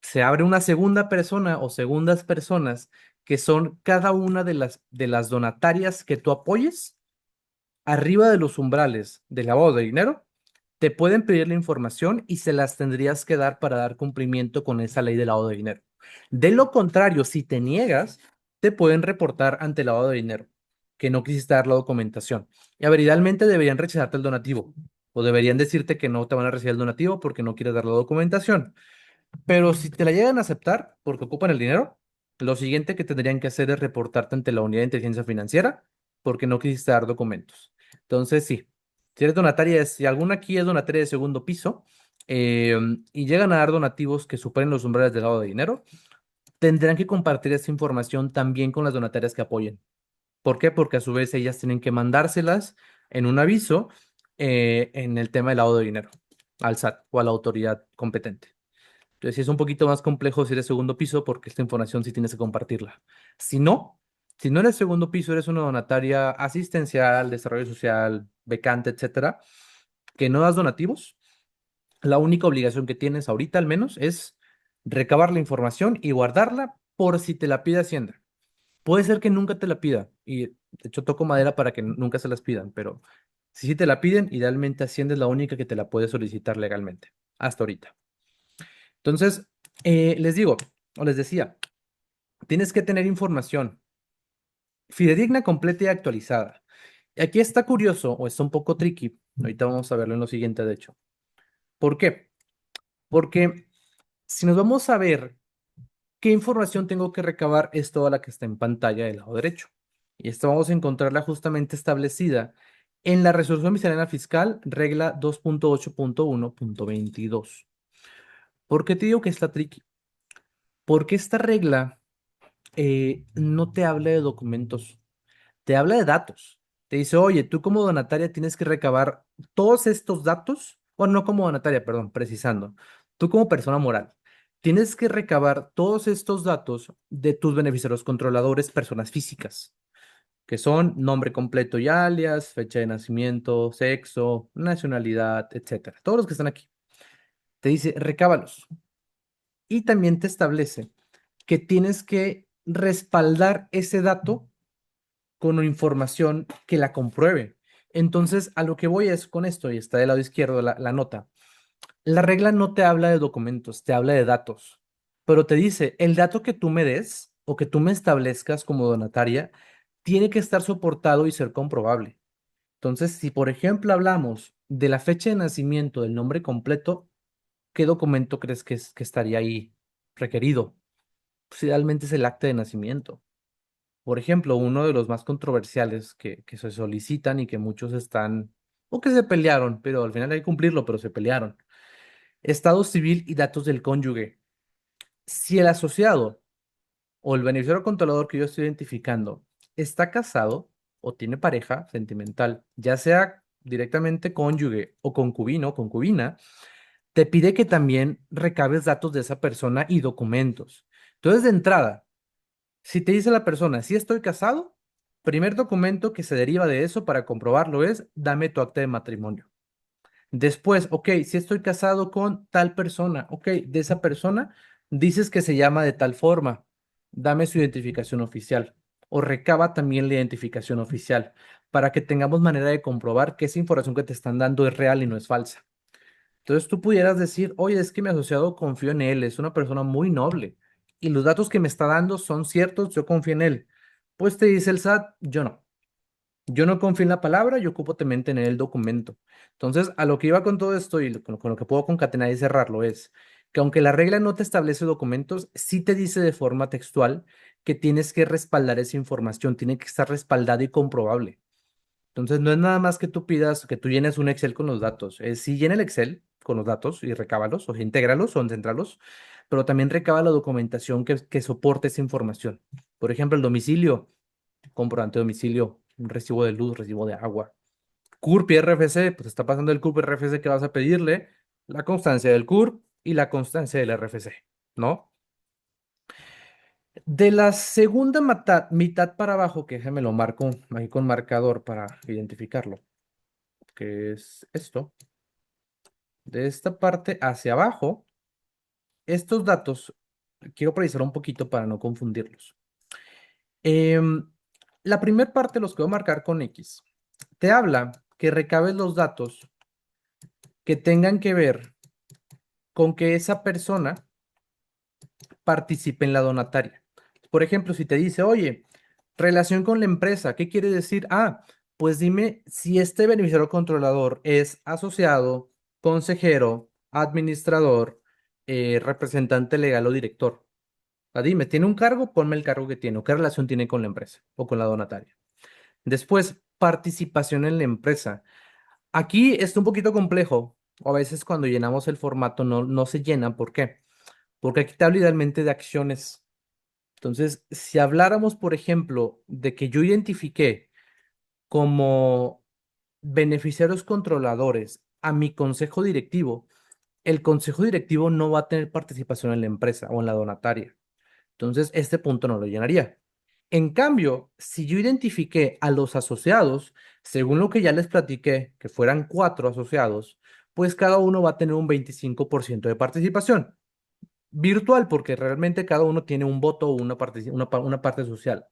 se abre una segunda persona o segundas personas que son cada una de las donatarias que tú apoyes arriba de los umbrales del lavado de dinero, te pueden pedir la información y se las tendrías que dar para dar cumplimiento con esa ley de lavado de dinero. De lo contrario, si te niegas, te pueden reportar ante el lavado de dinero, que no quisiste dar la documentación. Y a ver, idealmente deberían rechazarte el donativo o deberían decirte que no te van a recibir el donativo porque no quieres dar la documentación. Pero si te la llegan a aceptar porque ocupan el dinero, lo siguiente que tendrían que hacer es reportarte ante la unidad de inteligencia financiera porque no quisiste dar documentos. Entonces, sí, si eres donataria, si alguna aquí es donataria de segundo piso eh, y llegan a dar donativos que superen los umbrales del lado de dinero, tendrán que compartir esa información también con las donatarias que apoyen. ¿Por qué? Porque a su vez ellas tienen que mandárselas en un aviso en el tema del lavado de dinero al SAT o a la autoridad competente. Entonces, sí es un poquito más complejo si eres segundo piso porque esta información sí tienes que compartirla. Si no, si no eres segundo piso, eres una donataria asistencial, desarrollo social, becante, etcétera, que no das donativos, la única obligación que tienes ahorita al menos es recabar la información y guardarla por si te la pide Hacienda. Puede ser que nunca te la pida y de hecho toco madera para que nunca se las pidan, pero si sí te la piden, idealmente Hacienda es la única que te la puede solicitar legalmente, hasta ahorita. Entonces, les digo, o les decía, tienes que tener información fidedigna, completa y actualizada. Y aquí está curioso, o está un poco tricky, ahorita vamos a verlo en lo siguiente, de hecho. ¿Por qué? Porque si nos vamos a ver qué información tengo que recabar, es toda la que está en pantalla del lado derecho. Y esto vamos a encontrarla justamente establecida en la resolución miscelánea fiscal, regla 2.8.1.22. ¿Por qué te digo que está tricky? Porque esta regla no te habla de documentos, te habla de datos. Te dice, oye, tú como donataria tienes que recabar todos estos datos, o no como donataria, perdón, precisando, tú como persona moral, tienes que recabar todos estos datos de tus beneficiarios controladores, personas físicas, que son nombre completo y alias, fecha de nacimiento, sexo, nacionalidad, etcétera. Todos los que están aquí. Te dice, recábalos. Y también te establece que tienes que respaldar ese dato con información que la compruebe. Entonces, a lo que voy es con esto, y está del lado izquierdo la nota. La regla no te habla de documentos, te habla de datos, pero te dice, el dato que tú me des o que tú me establezcas como donataria tiene que estar soportado y ser comprobable. Entonces, si por ejemplo hablamos de la fecha de nacimiento del nombre completo, ¿qué documento crees que estaría ahí requerido? Pues idealmente es el acta de nacimiento. Por ejemplo, uno de los más controversiales que se solicitan y que muchos están, o que se pelearon, pero al final hay que cumplirlo, pero se pelearon. Estado civil y datos del cónyuge. Si el asociado o el beneficiario controlador que yo estoy identificando está casado o tiene pareja sentimental, ya sea directamente cónyuge o concubino o concubina, te pide que también recabes datos de esa persona y documentos. Entonces, de entrada, si te dice la persona, si estoy casado, primer documento que se deriva de eso para comprobarlo es, dame tu acta de matrimonio. Después, ok, si estoy casado con tal persona, ok, de esa persona dices que se llama de tal forma, dame su identificación oficial o recaba también la identificación oficial para que tengamos manera de comprobar que esa información que te están dando es real y no es falsa. Entonces tú pudieras decir, oye, es que mi asociado confío en él, es una persona muy noble y los datos que me está dando son ciertos, yo confío en él. Pues te dice el SAT, yo no. Yo no confío en la palabra, yo ocupo también tener el documento. Entonces, a lo que iba con todo esto y con lo que puedo concatenar y cerrarlo es que aunque la regla no te establece documentos, sí te dice de forma textual que tienes que respaldar esa información, tiene que estar respaldada y comprobable. Entonces, no es nada más que tú pidas, que tú llenes un Excel con los datos. Es sí llena el Excel, con los datos y recábalos, o sea, intégralos o encéntralos, pero también recaba la documentación que soporte esa información. Por ejemplo, el domicilio, comprobante de domicilio, un recibo de luz, recibo de agua. CURP y RFC, pues está pasando el CURP y RFC que vas a pedirle, la constancia del CURP y la constancia del RFC, ¿no? De la segunda mitad para abajo, que déjame lo marco ahí con marcador para identificarlo, que es esto. De esta parte hacia abajo, estos datos, quiero precisar un poquito para no confundirlos. Em, la primera parte, los que voy a marcar con X, te habla que recabes los datos que tengan que ver con que esa persona participe en la donataria. Por ejemplo, si te dice, oye, relación con la empresa, ¿qué quiere decir? Ah, pues dime si este beneficiario controlador es asociado, consejero, administrador, representante legal o director. Dime, ¿tiene un cargo? Ponme el cargo que tiene o qué relación tiene con la empresa o con la donataria. Después, participación en la empresa. Aquí está un poquito complejo. O a veces cuando llenamos el formato no se llena. ¿Por qué? Porque aquí te habla idealmente de acciones. Entonces, si habláramos, por ejemplo, de que yo identifiqué como beneficiarios controladores a mi consejo directivo, el consejo directivo no va a tener participación en la empresa o en la donataria. Entonces, este punto no lo llenaría. En cambio, si yo identifiqué a los asociados, según lo que ya les platiqué, que fueran 4 asociados, pues cada uno va a tener un 25% de participación virtual, porque realmente cada uno tiene un voto o una parte social.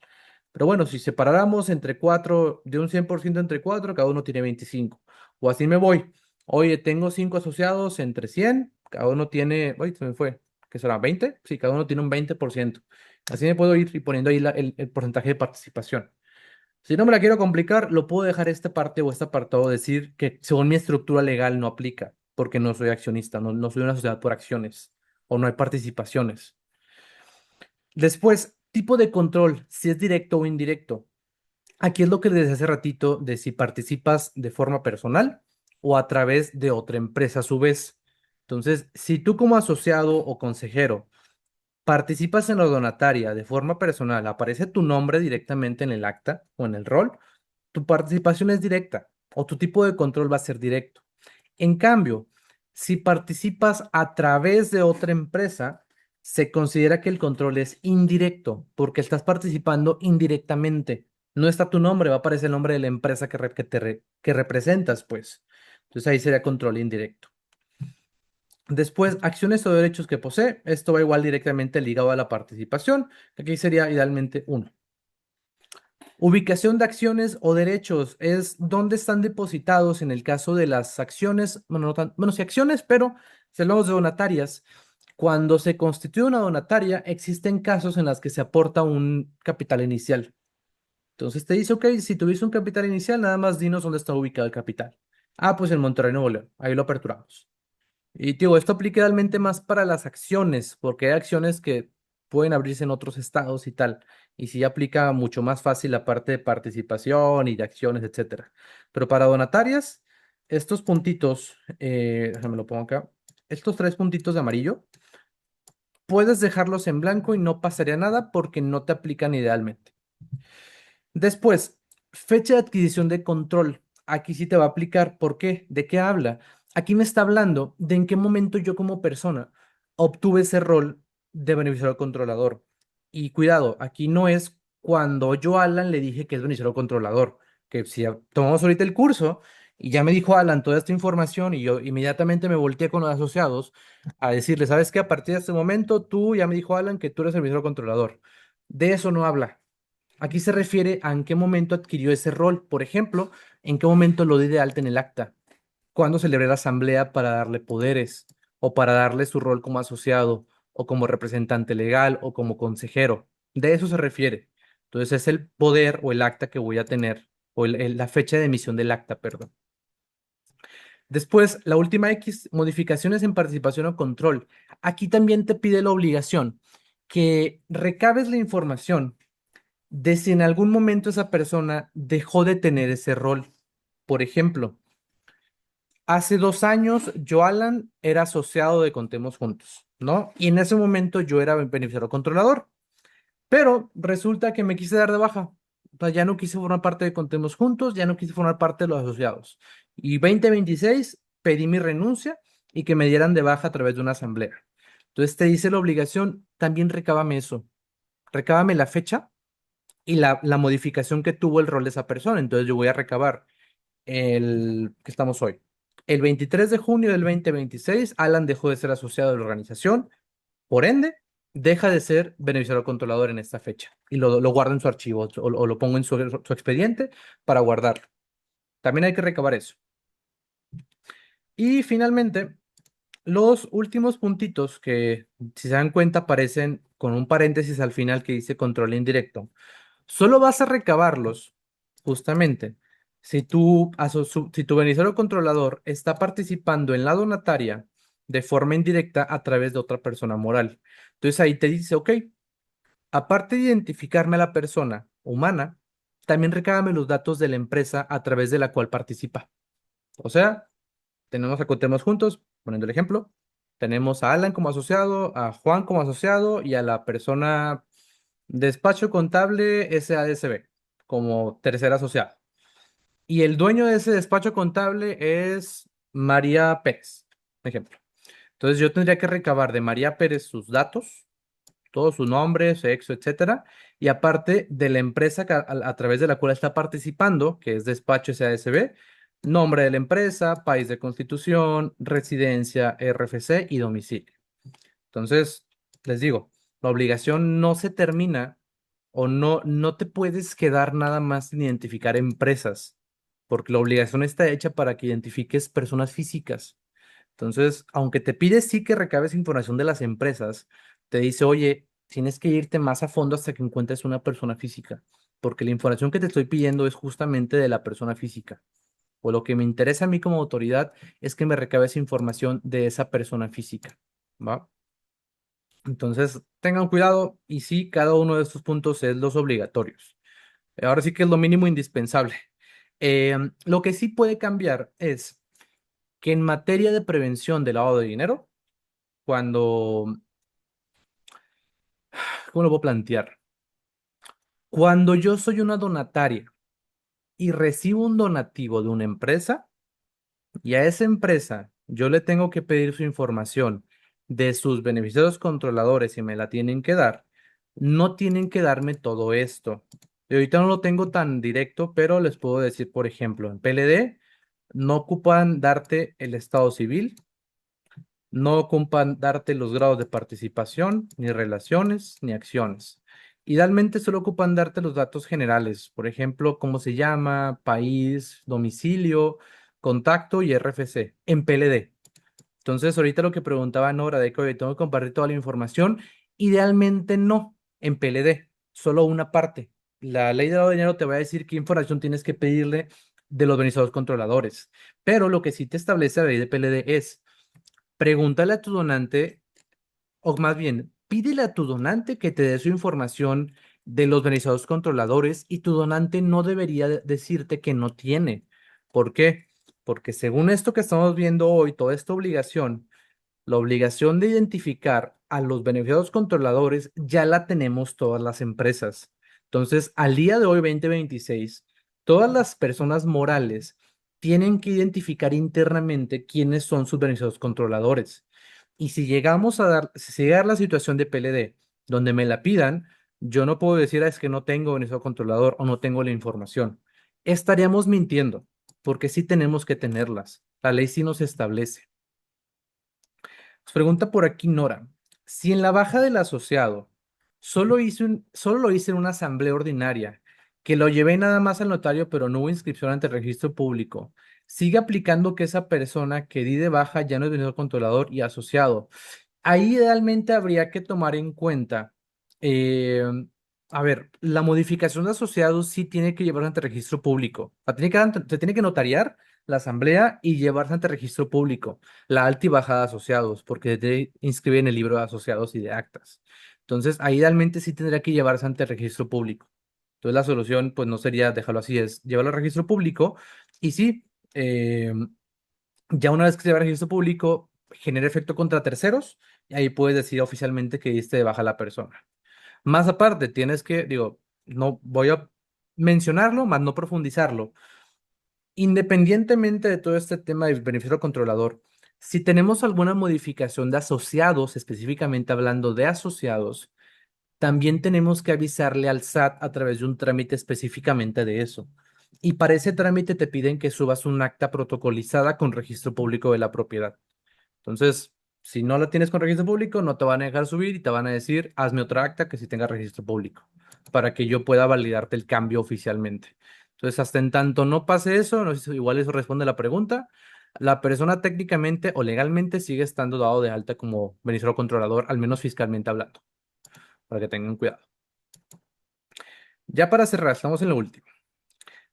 Pero bueno, si separáramos entre cuatro, de un 100% entre cuatro, cada uno tiene 25. O así me voy. Oye, tengo 5 asociados entre 100, cada uno tiene, oye, se me fue, ¿qué será? ¿20? Sí, cada uno tiene un 20%. Así me puedo ir y poniendo ahí el porcentaje de participación. Si no me la quiero complicar, lo puedo dejar esta parte o este apartado decir que según mi estructura legal no aplica, porque no soy accionista, no soy una sociedad por acciones o no hay participaciones. Después, tipo de control, si es directo o indirecto. Aquí es lo que les decía hace ratito de si participas de forma personal o a través de otra empresa a su vez. Entonces, si tú como asociado o consejero participas en la donataria de forma personal, aparece tu nombre directamente en el acta o en el rol, tu participación es directa o tu tipo de control va a ser directo. En cambio, si participas a través de otra empresa, se considera que el control es indirecto porque estás participando indirectamente. No está tu nombre, va a aparecer el nombre de la empresa que representas, pues. Entonces ahí sería control indirecto. Después, acciones o derechos que posee. Esto va igual directamente ligado a la participación. Aquí sería idealmente uno. Ubicación de acciones o derechos es dónde están depositados en el caso de las acciones, bueno, no bueno, sí acciones, pero si hablamos de donatarias, cuando se constituye una donataria, existen casos en los que se aporta un capital inicial. Entonces te dice, ok, si tuviste un capital inicial, nada más dinos dónde está ubicado el capital. Ah, pues en Monterrey, Nuevo León, ahí lo aperturamos. Y digo, esto aplica realmente más para las acciones, porque hay acciones que pueden abrirse en otros estados y tal. Y sí aplica mucho más fácil la parte de participación y de acciones, etcétera. Pero para donatarias, estos puntitos, déjame lo pongo acá, estos 3 puntitos de amarillo, puedes dejarlos en blanco y no pasaría nada porque no te aplican idealmente. Después, fecha de adquisición de control. Aquí sí te va a aplicar. ¿Por qué? ¿De qué habla? Aquí me está hablando de en qué momento yo como persona obtuve ese rol de beneficiario controlador. Y cuidado, aquí no es cuando yo a Alan le dije que es beneficiario controlador, que si tomamos ahorita el curso y ya me dijo Alan toda esta información y yo inmediatamente me volteé con los asociados a decirle, ¿sabes qué? A partir de este momento tú ya me dijo Alan que tú eres el beneficiario controlador. De eso no habla. Aquí se refiere a en qué momento adquirió ese rol. Por ejemplo, en qué momento lo di de alta en el acta. Cuándo celebré la asamblea para darle poderes o para darle su rol como asociado o como representante legal o como consejero. De eso se refiere. Entonces es el poder o el acta que voy a tener o la fecha de emisión del acta, perdón. Después, la última X, modificaciones en participación o control. Aquí también te pide la obligación que recabes la información de si en algún momento esa persona dejó de tener ese rol. Por ejemplo, hace 2 años yo, Alan, era asociado de Contemos Juntos, ¿no? Y en ese momento yo era beneficiario controlador, pero resulta que me quise dar de baja. O sea, ya no quise formar parte de Contemos Juntos, ya no quise formar parte de los asociados. Y 2026 pedí mi renuncia y que me dieran de baja a través de una asamblea. Entonces te dice la obligación, también recábame eso, recábame la fecha y la modificación que tuvo el rol de esa persona. Entonces yo voy a recabar el que estamos hoy. El 23 de junio del 2026, Alan dejó de ser asociado de la organización, por ende, deja de ser beneficiario controlador en esta fecha y lo guardo en su archivo o lo pongo en su expediente para guardarlo. También hay que recabar eso. Y finalmente, los últimos puntitos que, si se dan cuenta, aparecen con un paréntesis al final que dice control indirecto. Solo vas a recabarlos, justamente, si tu beneficiario controlador está participando en la donataria de forma indirecta a través de otra persona moral. Entonces ahí te dice, ok, aparte de identificarme a la persona humana, también recábame los datos de la empresa a través de la cual participa. O sea, tenemos a Contemos Juntos, poniendo el ejemplo, tenemos a Alan como asociado, a Juan como asociado y a la persona despacho contable SASB como tercera asociada. Y el dueño de ese despacho contable es María Pérez, por ejemplo. Entonces yo tendría que recabar de María Pérez sus datos, todo su nombre, sexo, etcétera, y aparte de la empresa a través de la cual está participando, que es Despacho SASB, nombre de la empresa, país de constitución, residencia, RFC y domicilio. Entonces, les digo, la obligación no se termina o no te puedes quedar nada más en identificar empresas, porque la obligación está hecha para que identifiques personas físicas. Entonces, aunque te pide sí que recabes información de las empresas, te dice, oye, tienes que irte más a fondo hasta que encuentres una persona física, porque la información que te estoy pidiendo es justamente de la persona física. O lo que me interesa a mí como autoridad es que me recabes información de esa persona física, ¿va? Entonces, tengan cuidado y sí, cada uno de estos puntos es los obligatorios. Ahora sí que es lo mínimo indispensable. Lo que sí puede cambiar es que en materia de prevención del lavado de dinero, cuando, ¿cómo lo puedo plantear? Cuando yo soy una donataria y recibo un donativo de una empresa y a esa empresa yo le tengo que pedir su información de sus beneficiarios controladores y me la tienen que dar, no tienen que darme todo esto. Y ahorita no lo tengo tan directo, pero les puedo decir, por ejemplo, en PLD no ocupan darte el estado civil, no ocupan darte los grados de participación, ni relaciones, ni acciones. Idealmente solo ocupan darte los datos generales, por ejemplo, cómo se llama, país, domicilio, contacto y RFC en PLD. Entonces, ahorita lo que preguntaba Nora de que oye, tengo que compartir toda la información, idealmente no en PLD, solo una parte. La ley de lavado de dinero te va a decir qué información tienes que pedirle de los beneficiarios controladores, pero lo que sí te establece la ley de PLD es pregúntale a tu donante, o más bien, pídele a tu donante que te dé su información de los beneficiarios controladores y tu donante no debería decirte que no tiene. ¿Por qué? Porque según esto que estamos viendo hoy, toda esta obligación, la obligación de identificar a los beneficiarios controladores ya la tenemos todas las empresas. Entonces, al día de hoy, 2026, todas las personas morales tienen que identificar internamente quiénes son sus beneficiarios controladores. Y si llegamos a dar, si llega a dar la situación de PLD, donde me la pidan, yo no puedo decir, "Ah, es que no tengo beneficiario controlador o no tengo la información". Estaríamos mintiendo, porque sí tenemos que tenerlas. La ley sí nos establece. Nos pregunta por aquí Nora, si en la baja del asociado solo lo hice en una asamblea ordinaria, que lo llevé nada más al notario, pero no hubo inscripción ante el registro público, ¿sigue aplicando que esa persona que di de baja ya no es beneficiario controlador y asociado? Ahí idealmente habría que tomar en cuenta, eh, a ver, la modificación de asociados sí tiene que llevarse ante registro público. Se tiene que notariar la asamblea y llevarse ante registro público la alta y baja de asociados, porque te inscribe en el libro de asociados y de actas. Entonces, ahí idealmente sí tendría que llevarse ante registro público. Entonces, la solución, pues no sería dejarlo así, es llevarlo al registro público y sí, Ya una vez que se va a registro público, genera efecto contra terceros y ahí puedes decir oficialmente que diste de baja a la persona. Más aparte, tienes que, digo, no voy a mencionarlo, más no profundizarlo. Independientemente de todo este tema del beneficio controlador, si tenemos alguna modificación de asociados, específicamente hablando de asociados, también tenemos que avisarle al SAT a través de un trámite específicamente de eso. Y para ese trámite te piden que subas un acta protocolizada con registro público de la propiedad. Entonces, si no la tienes con registro público, no te van a dejar subir y te van a decir, hazme otra acta que sí tenga registro público, para que yo pueda validarte el cambio oficialmente. Entonces, hasta en tanto no pase eso, no sé si igual eso responde a la pregunta, la persona técnicamente o legalmente sigue estando dado de alta como beneficiario controlador, al menos fiscalmente hablando, para que tengan cuidado. Ya para cerrar, estamos en lo último.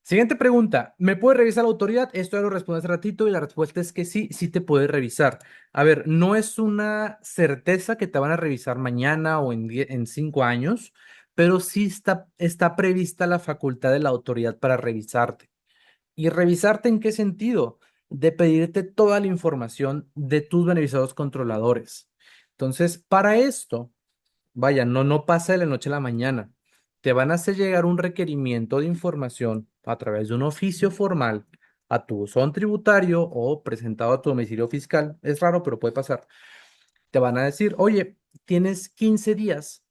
Siguiente pregunta, ¿me puede revisar la autoridad? Esto ya lo respondí hace ratito y la respuesta es que sí, sí te puede revisar. A ver, no es una certeza que te van a revisar mañana o en 5 años, pero sí está prevista la facultad de la autoridad para revisarte. ¿Y revisarte en qué sentido? De pedirte toda la información de tus beneficiados controladores. Entonces, para esto, vaya, no pasa de la noche a la mañana. Te van a hacer llegar un requerimiento de información a través de un oficio formal a tu buzón tributario o presentado a tu domicilio fiscal. Es raro, pero puede pasar. Te van a decir, oye, tienes 15 días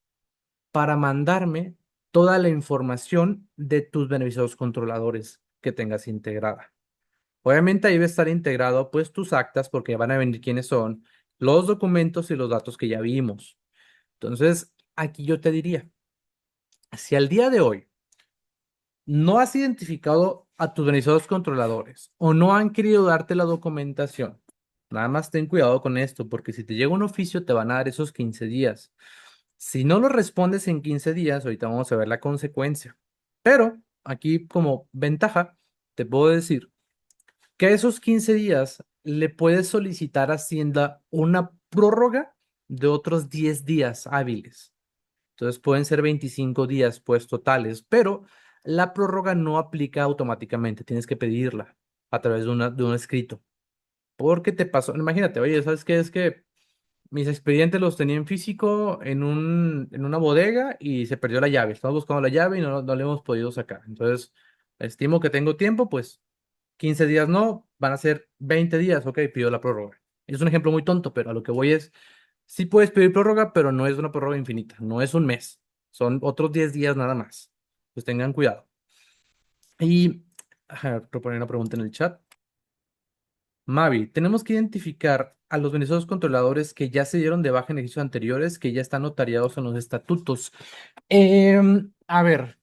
para mandarme toda la información de tus beneficiados controladores que tengas integrada. Obviamente ahí va a estar integrado pues tus actas porque van a venir quiénes son, los documentos y los datos que ya vimos. Entonces, aquí yo te diría, si al día de hoy no has identificado a tus beneficiarios controladores o no han querido darte la documentación, nada más ten cuidado con esto, porque si te llega un oficio te van a dar esos 15 días. Si no lo respondes en 15 días, ahorita vamos a ver la consecuencia. Pero aquí como ventaja, te puedo decir que a esos 15 días le puedes solicitar a Hacienda una prórroga de otros 10 días hábiles. Entonces pueden ser 25 días pues totales, pero la prórroga no aplica automáticamente, tienes que pedirla a través de un escrito. Porque te pasó, imagínate, oye, ¿sabes qué? Es que mis expedientes los tenía en físico en una bodega y se perdió la llave. Estamos buscando la llave y no le hemos podido sacar. Entonces, estimo que tengo tiempo, pues 15 días no, van a ser 20 días, ok, pido la prórroga. Es un ejemplo muy tonto, pero a lo que voy es, sí puedes pedir prórroga, pero no es una prórroga infinita, no es un mes, son otros 10 días nada más. Pues tengan cuidado. Y, proponer una pregunta en el chat. Mavi, tenemos que identificar a los beneficiarios controladores que ya se dieron de baja en ejercicios anteriores, que ya están notariados en los estatutos. A ver,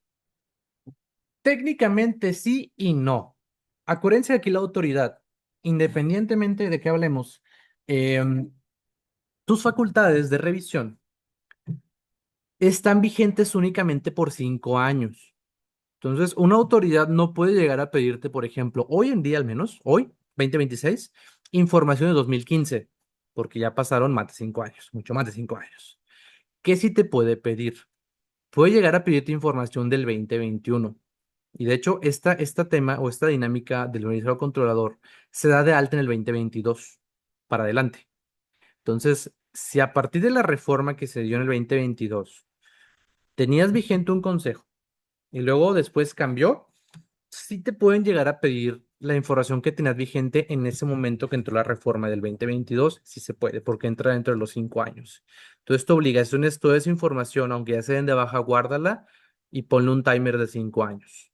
técnicamente sí y no. Acuérdense aquí la autoridad, independientemente de qué hablemos, em, tus facultades de revisión están vigentes únicamente por 5 años. Entonces, una autoridad no puede llegar a pedirte, por ejemplo, hoy en día al menos, hoy, 2026, información de 2015, porque ya pasaron más de 5 años, mucho más de 5 años. ¿Qué sí te puede pedir? Puede llegar a pedirte información del 2021. Y de hecho, esta tema o esta dinámica del organizador controlador se da de alta en el 2022 para adelante. Entonces, si a partir de la reforma que se dio en el 2022 tenías vigente un consejo y luego después cambió, sí te pueden llegar a pedir la información que tenías vigente en ese momento que entró la reforma del 2022, sí se puede, porque entra dentro de los 5 años. Entonces, tu obligación es toda esa información, aunque ya se den de baja, guárdala y ponle un timer de 5 años.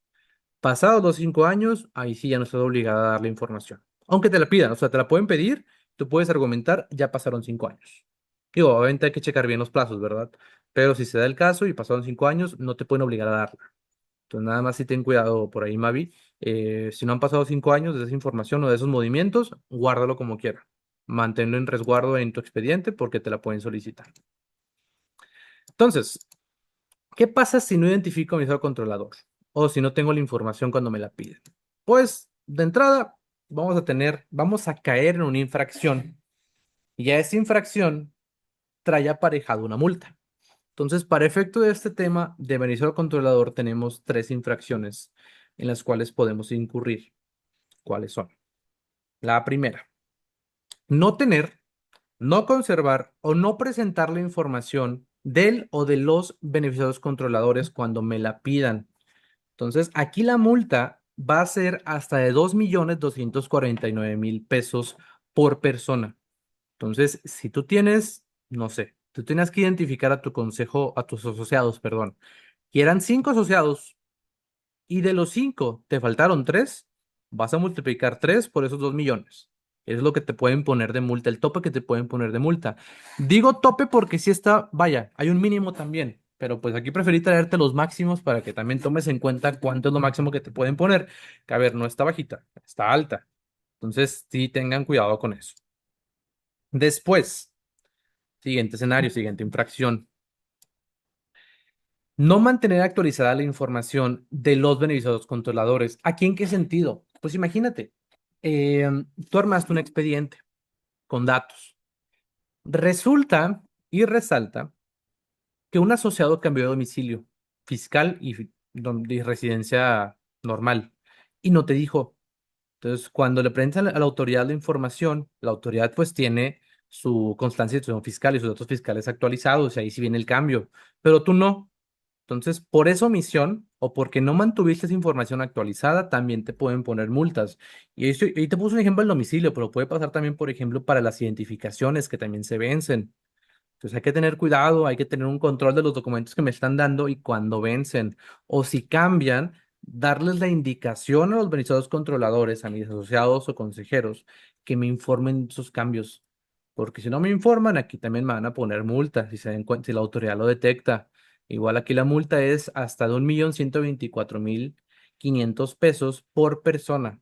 Pasados los 5 años, ahí sí ya no estás obligada a darle información. Aunque te la pidan, o sea, te la pueden pedir, tú puedes argumentar, ya pasaron 5 años. Digo, obviamente hay que checar bien los plazos, ¿verdad? Pero si se da el caso y pasaron 5 años, no te pueden obligar a darla. Entonces, nada más si ten cuidado por ahí, Mavi. Si no han pasado 5 años de esa información o de esos movimientos, guárdalo como quiera. Manténlo en resguardo en tu expediente porque te la pueden solicitar. Entonces, ¿qué pasa si no identifico a mi usuario controlador? O si no tengo la información cuando me la piden. Pues, de entrada, vamos a caer en una infracción. Y a esa infracción trae aparejado una multa. Entonces, para efecto de este tema de beneficiario controlador, tenemos tres infracciones en las cuales podemos incurrir. ¿Cuáles son? La primera. no tener, no conservar o no presentar la información del o de los beneficiarios controladores cuando me la pidan. Entonces, aquí la multa va a ser hasta de 2.249.000 pesos por persona. Entonces, si tú tienes, no sé, tú tienes que identificar a tu consejo, a tus asociados, perdón, y eran 5 asociados y de los 5 te faltaron 3, vas a multiplicar 3 por esos 2 millones. Es lo que te pueden poner de multa, el tope que te pueden poner de multa. Digo tope porque si está, vaya, hay un mínimo también, pero pues aquí preferí traerte los máximos para que también tomes en cuenta cuánto es lo máximo que te pueden poner. Que a ver, no está bajita, está alta. Entonces, sí tengan cuidado con eso. Después, siguiente escenario, siguiente infracción. No mantener actualizada la información de los beneficiados controladores. ¿Aquí en qué sentido? Pues imagínate, tú armaste un expediente con datos. Resulta y resalta que un asociado cambió de domicilio fiscal y residencia normal y no te dijo. Entonces, cuando le presentan a la autoridad la información, la autoridad pues tiene su constancia de situación fiscal y sus datos fiscales actualizados y ahí sí viene el cambio, pero tú no. Entonces, por esa omisión o porque no mantuviste esa información actualizada, también te pueden poner multas. Y te puse un ejemplo del domicilio, pero puede pasar también, por ejemplo, para las identificaciones que también se vencen. Entonces hay que tener cuidado, hay que tener un control de los documentos que me están dando y cuando vencen. O si cambian, darles la indicación a los beneficiarios controladores, a mis asociados o consejeros, que me informen sus cambios. Porque si no me informan, aquí también me van a poner multas si se den cuenta, si la autoridad lo detecta. Igual aquí la multa es hasta de 1.124.500 pesos por persona.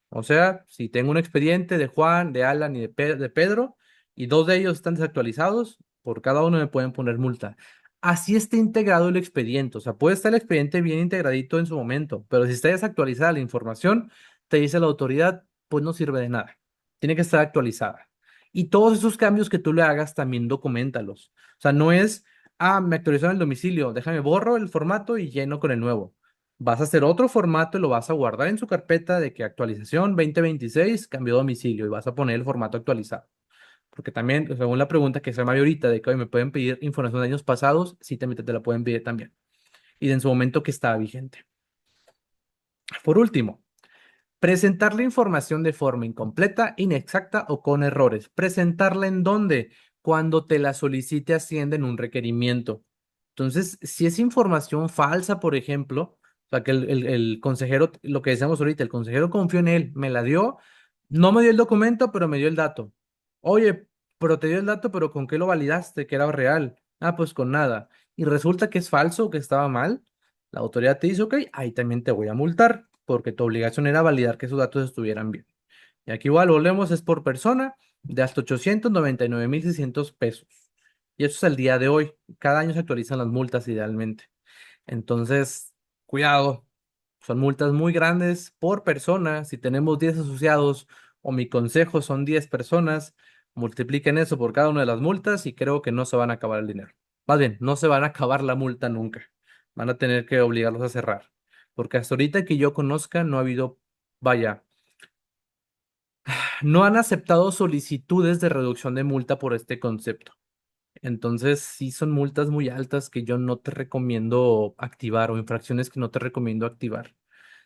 O sea, si tengo un expediente de Juan, de Alan y de Pedro, y dos de ellos están desactualizados, por cada uno me pueden poner multa. Así está integrado el expediente. O sea, puede estar el expediente bien integradito en su momento, pero si está desactualizada la información, te dice la autoridad, pues no sirve de nada. Tiene que estar actualizada. Y todos esos cambios que tú le hagas, también documéntalos. O sea, no es, me actualizaron el domicilio, déjame borro el formato y lleno con el nuevo. Vas a hacer otro formato y lo vas a guardar en su carpeta de que actualización 2026 cambió de domicilio y vas a poner el formato actualizado. Porque también, según la pregunta que se me ahorita de que "Oye, me pueden pedir información de años pasados, sí también te la pueden pedir también. Y de en su momento que estaba vigente. Por último, presentar la información de forma incompleta, inexacta o con errores. ¿Presentarla en dónde? Cuando te la solicite Hacienda en un requerimiento. Entonces, si es información falsa, por ejemplo, o sea, que el consejero, lo que decíamos ahorita, el consejero confió en él, me la dio, no me dio el documento, pero me dio el dato. Oye, pero te dio el dato, pero ¿con qué lo validaste? Que era real. Ah, pues con nada. Y resulta que es falso, que estaba mal. La autoridad te dice, ok, ahí también te voy a multar, porque tu obligación era validar que esos datos estuvieran bien. Y aquí igual volvemos, es por persona de hasta 899.600 pesos. Y eso es el día de hoy. Cada año se actualizan las multas idealmente. Entonces, cuidado, son multas muy grandes por persona. Si tenemos 10 asociados o mi consejo son 10 personas, multipliquen eso por cada una de las multas y creo que no se van a acabar el dinero. Más bien, no se van a acabar la multa nunca. Van a tener que obligarlos a cerrar. Porque hasta ahorita que yo conozca, no ha habido, vaya, no han aceptado solicitudes de reducción de multa por este concepto. Entonces, sí son multas muy altas que yo no te recomiendo activar o infracciones que no te recomiendo activar.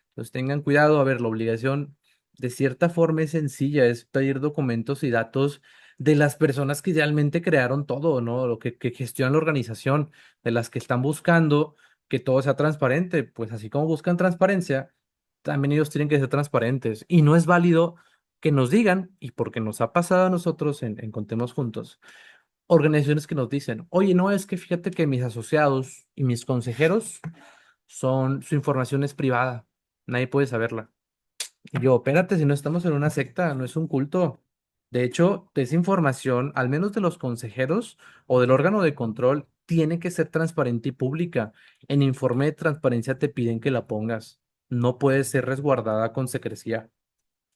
Entonces, tengan cuidado. A ver, la obligación de cierta forma es sencilla, es pedir documentos y datos de las personas que idealmente crearon todo, ¿no? Lo que gestionan la organización, de las que están buscando que todo sea transparente. Pues así como buscan transparencia, también ellos tienen que ser transparentes. Y no es válido que nos digan, y porque nos ha pasado a nosotros en Contemos Juntos, organizaciones que nos dicen, oye, no, es que fíjate que mis asociados y mis consejeros su información es privada, nadie puede saberla. Y yo, espérate, si no estamos en una secta, no es un culto. De hecho, esa información, al menos de los consejeros o del órgano de control, tiene que ser transparente y pública. En informe de transparencia te piden que la pongas. No puede ser resguardada con secrecía.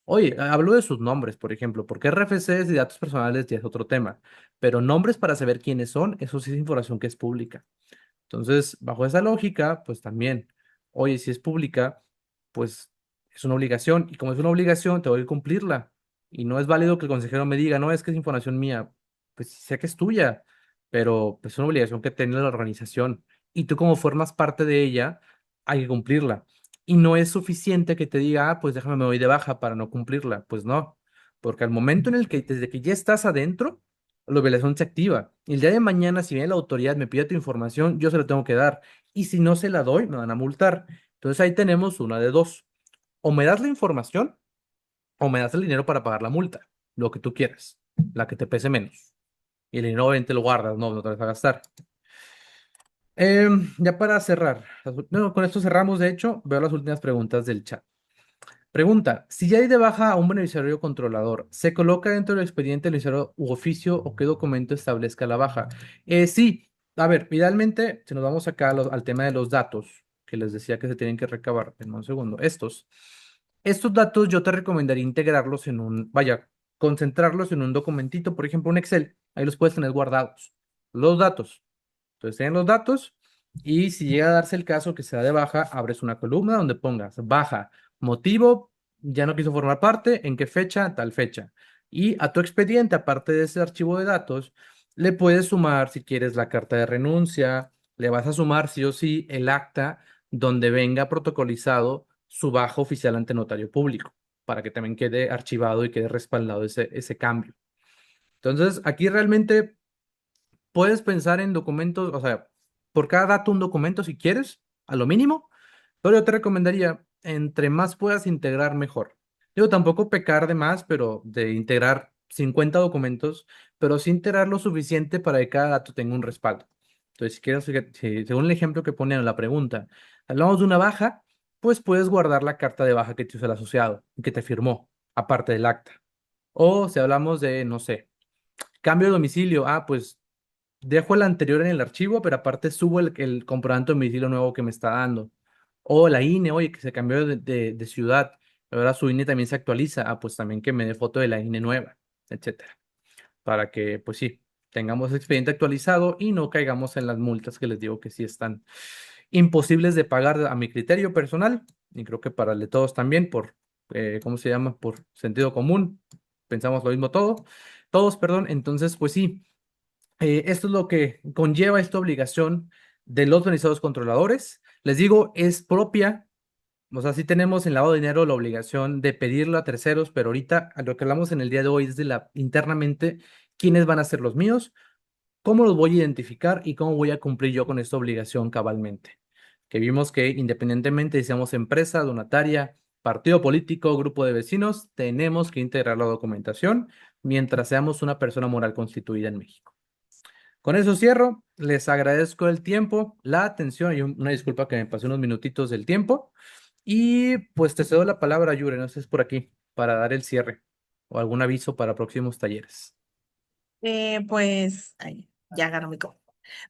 Oye, hablo de sus nombres, por ejemplo, porque RFCs y datos personales ya es otro tema, pero nombres para saber quiénes son, eso sí es información que es pública. Entonces, bajo esa lógica, pues también, oye, si es pública, pues es una obligación, y como es una obligación, te voy a cumplirla. Y no es válido que el consejero me diga, no, es que es información mía. Pues sé que es tuya, pero pues, es una obligación que tiene la organización. Y tú como formas parte de ella, hay que cumplirla. Y no es suficiente que te diga, pues déjame me voy de baja para no cumplirla. Pues no, porque al momento en el que, desde que ya estás adentro, la obligación se activa. Y el día de mañana, si viene la autoridad, me pide tu información, yo se la tengo que dar. Y si no se la doy, me van a multar. Entonces ahí tenemos una de dos. O me das la información o me das el dinero para pagar la multa, lo que tú quieras, la que te pese menos. Y el dinero obviamente lo guardas, no te lo vas a gastar. Ya para cerrar, no, con esto cerramos, de hecho, veo las últimas preguntas del chat. Pregunta, si ya hay de baja a un beneficiario controlador, ¿se coloca dentro del expediente el beneficiario u oficio o qué documento establezca la baja? Sí, a ver, idealmente, si nos vamos acá al tema de los datos, que les decía que se tienen que recabar, en un segundo, estos datos yo te recomendaría integrarlos vaya, concentrarlos en un documentito, por ejemplo, un Excel, ahí los puedes tener guardados, los datos. Entonces, tienen los datos y si llega a darse el caso que sea de baja, abres una columna donde pongas baja, motivo, ya no quiso formar parte, en qué fecha, tal fecha. Y a tu expediente, aparte de ese archivo de datos, le puedes sumar, si quieres, la carta de renuncia, le vas a sumar sí o sí el acta donde venga protocolizado su baja oficial ante notario público, para que también quede archivado y quede respaldado ese cambio. Entonces, aquí realmente puedes pensar en documentos, o sea, por cada dato un documento si quieres, a lo mínimo, pero yo te recomendaría, entre más puedas integrar, mejor. Yo tampoco pecar de más, pero de integrar 50 documentos, pero sí integrar lo suficiente para que cada dato tenga un respaldo. Entonces, si quieres, según el ejemplo que pone en la pregunta, hablamos de una baja, pues puedes guardar la carta de baja que te hizo el asociado, que te firmó, aparte del acta. O si hablamos de, no sé, cambio de domicilio, pues dejo el anterior en el archivo, pero aparte subo el comprobante de domicilio nuevo que me está dando. O la INE, oye, que se cambió de ciudad. Ahora su INE también se actualiza. Pues también que me dé foto de la INE nueva, etcétera. Para que, pues sí, tengamos el expediente actualizado y no caigamos en las multas que les digo que sí están imposibles de pagar a mi criterio personal. Y creo que para el de todos también, ¿cómo se llama? Por sentido común. Pensamos lo mismo todos, perdón. Entonces, pues sí. Esto es lo que conlleva esta obligación de los organizados controladores. Les digo, es propia, o sea, sí tenemos en lavado de dinero la obligación de pedirlo a terceros, pero ahorita a lo que hablamos en el día de hoy es de internamente quiénes van a ser los míos, cómo los voy a identificar y cómo voy a cumplir yo con esta obligación cabalmente. Que vimos que independientemente si seamos empresa, donataria, partido político, grupo de vecinos, tenemos que integrar la documentación mientras seamos una persona moral constituida en México. Con eso cierro. Les agradezco el tiempo, la atención y una disculpa que me pasé unos minutitos del tiempo. Y pues te cedo la palabra, Yure, no sé si es por aquí, para dar el cierre o algún aviso para próximos talleres. Pues, ay, ya agarró mi copo.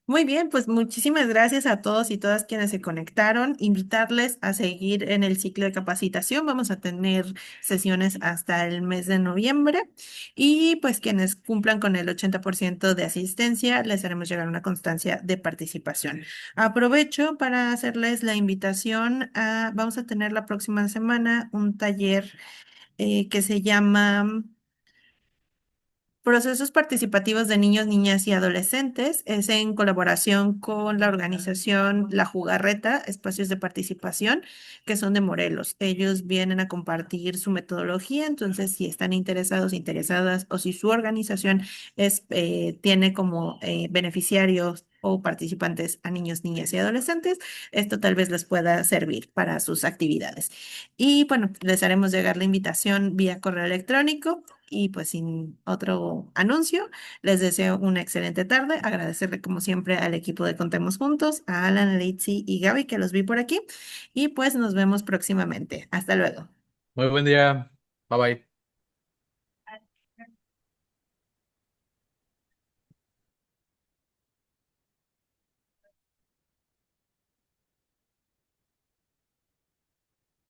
Muy bien, pues muchísimas gracias a todos y todas quienes se conectaron. Invitarles a seguir en el ciclo de capacitación. Vamos a tener sesiones hasta el mes de noviembre y pues quienes cumplan con el 80% de asistencia, les haremos llegar una constancia de participación. Aprovecho para hacerles la invitación vamos a tener la próxima semana un taller que se llama Procesos participativos de niños, niñas y adolescentes es en colaboración con la organización La Jugarreta, espacios de participación, que son de Morelos. Ellos vienen a compartir su metodología, entonces si están interesados, interesadas o si su organización tiene como beneficiarios o participantes a niños, niñas y adolescentes, esto tal vez les pueda servir para sus actividades. Y bueno, les haremos llegar la invitación vía correo electrónico. Y pues sin otro anuncio, les deseo una excelente tarde. Agradecerle como siempre al equipo de Contemos Juntos, a Alan, a Litzy y Gaby que los vi por aquí. Y pues nos vemos próximamente. Hasta luego. Muy buen día. Bye bye.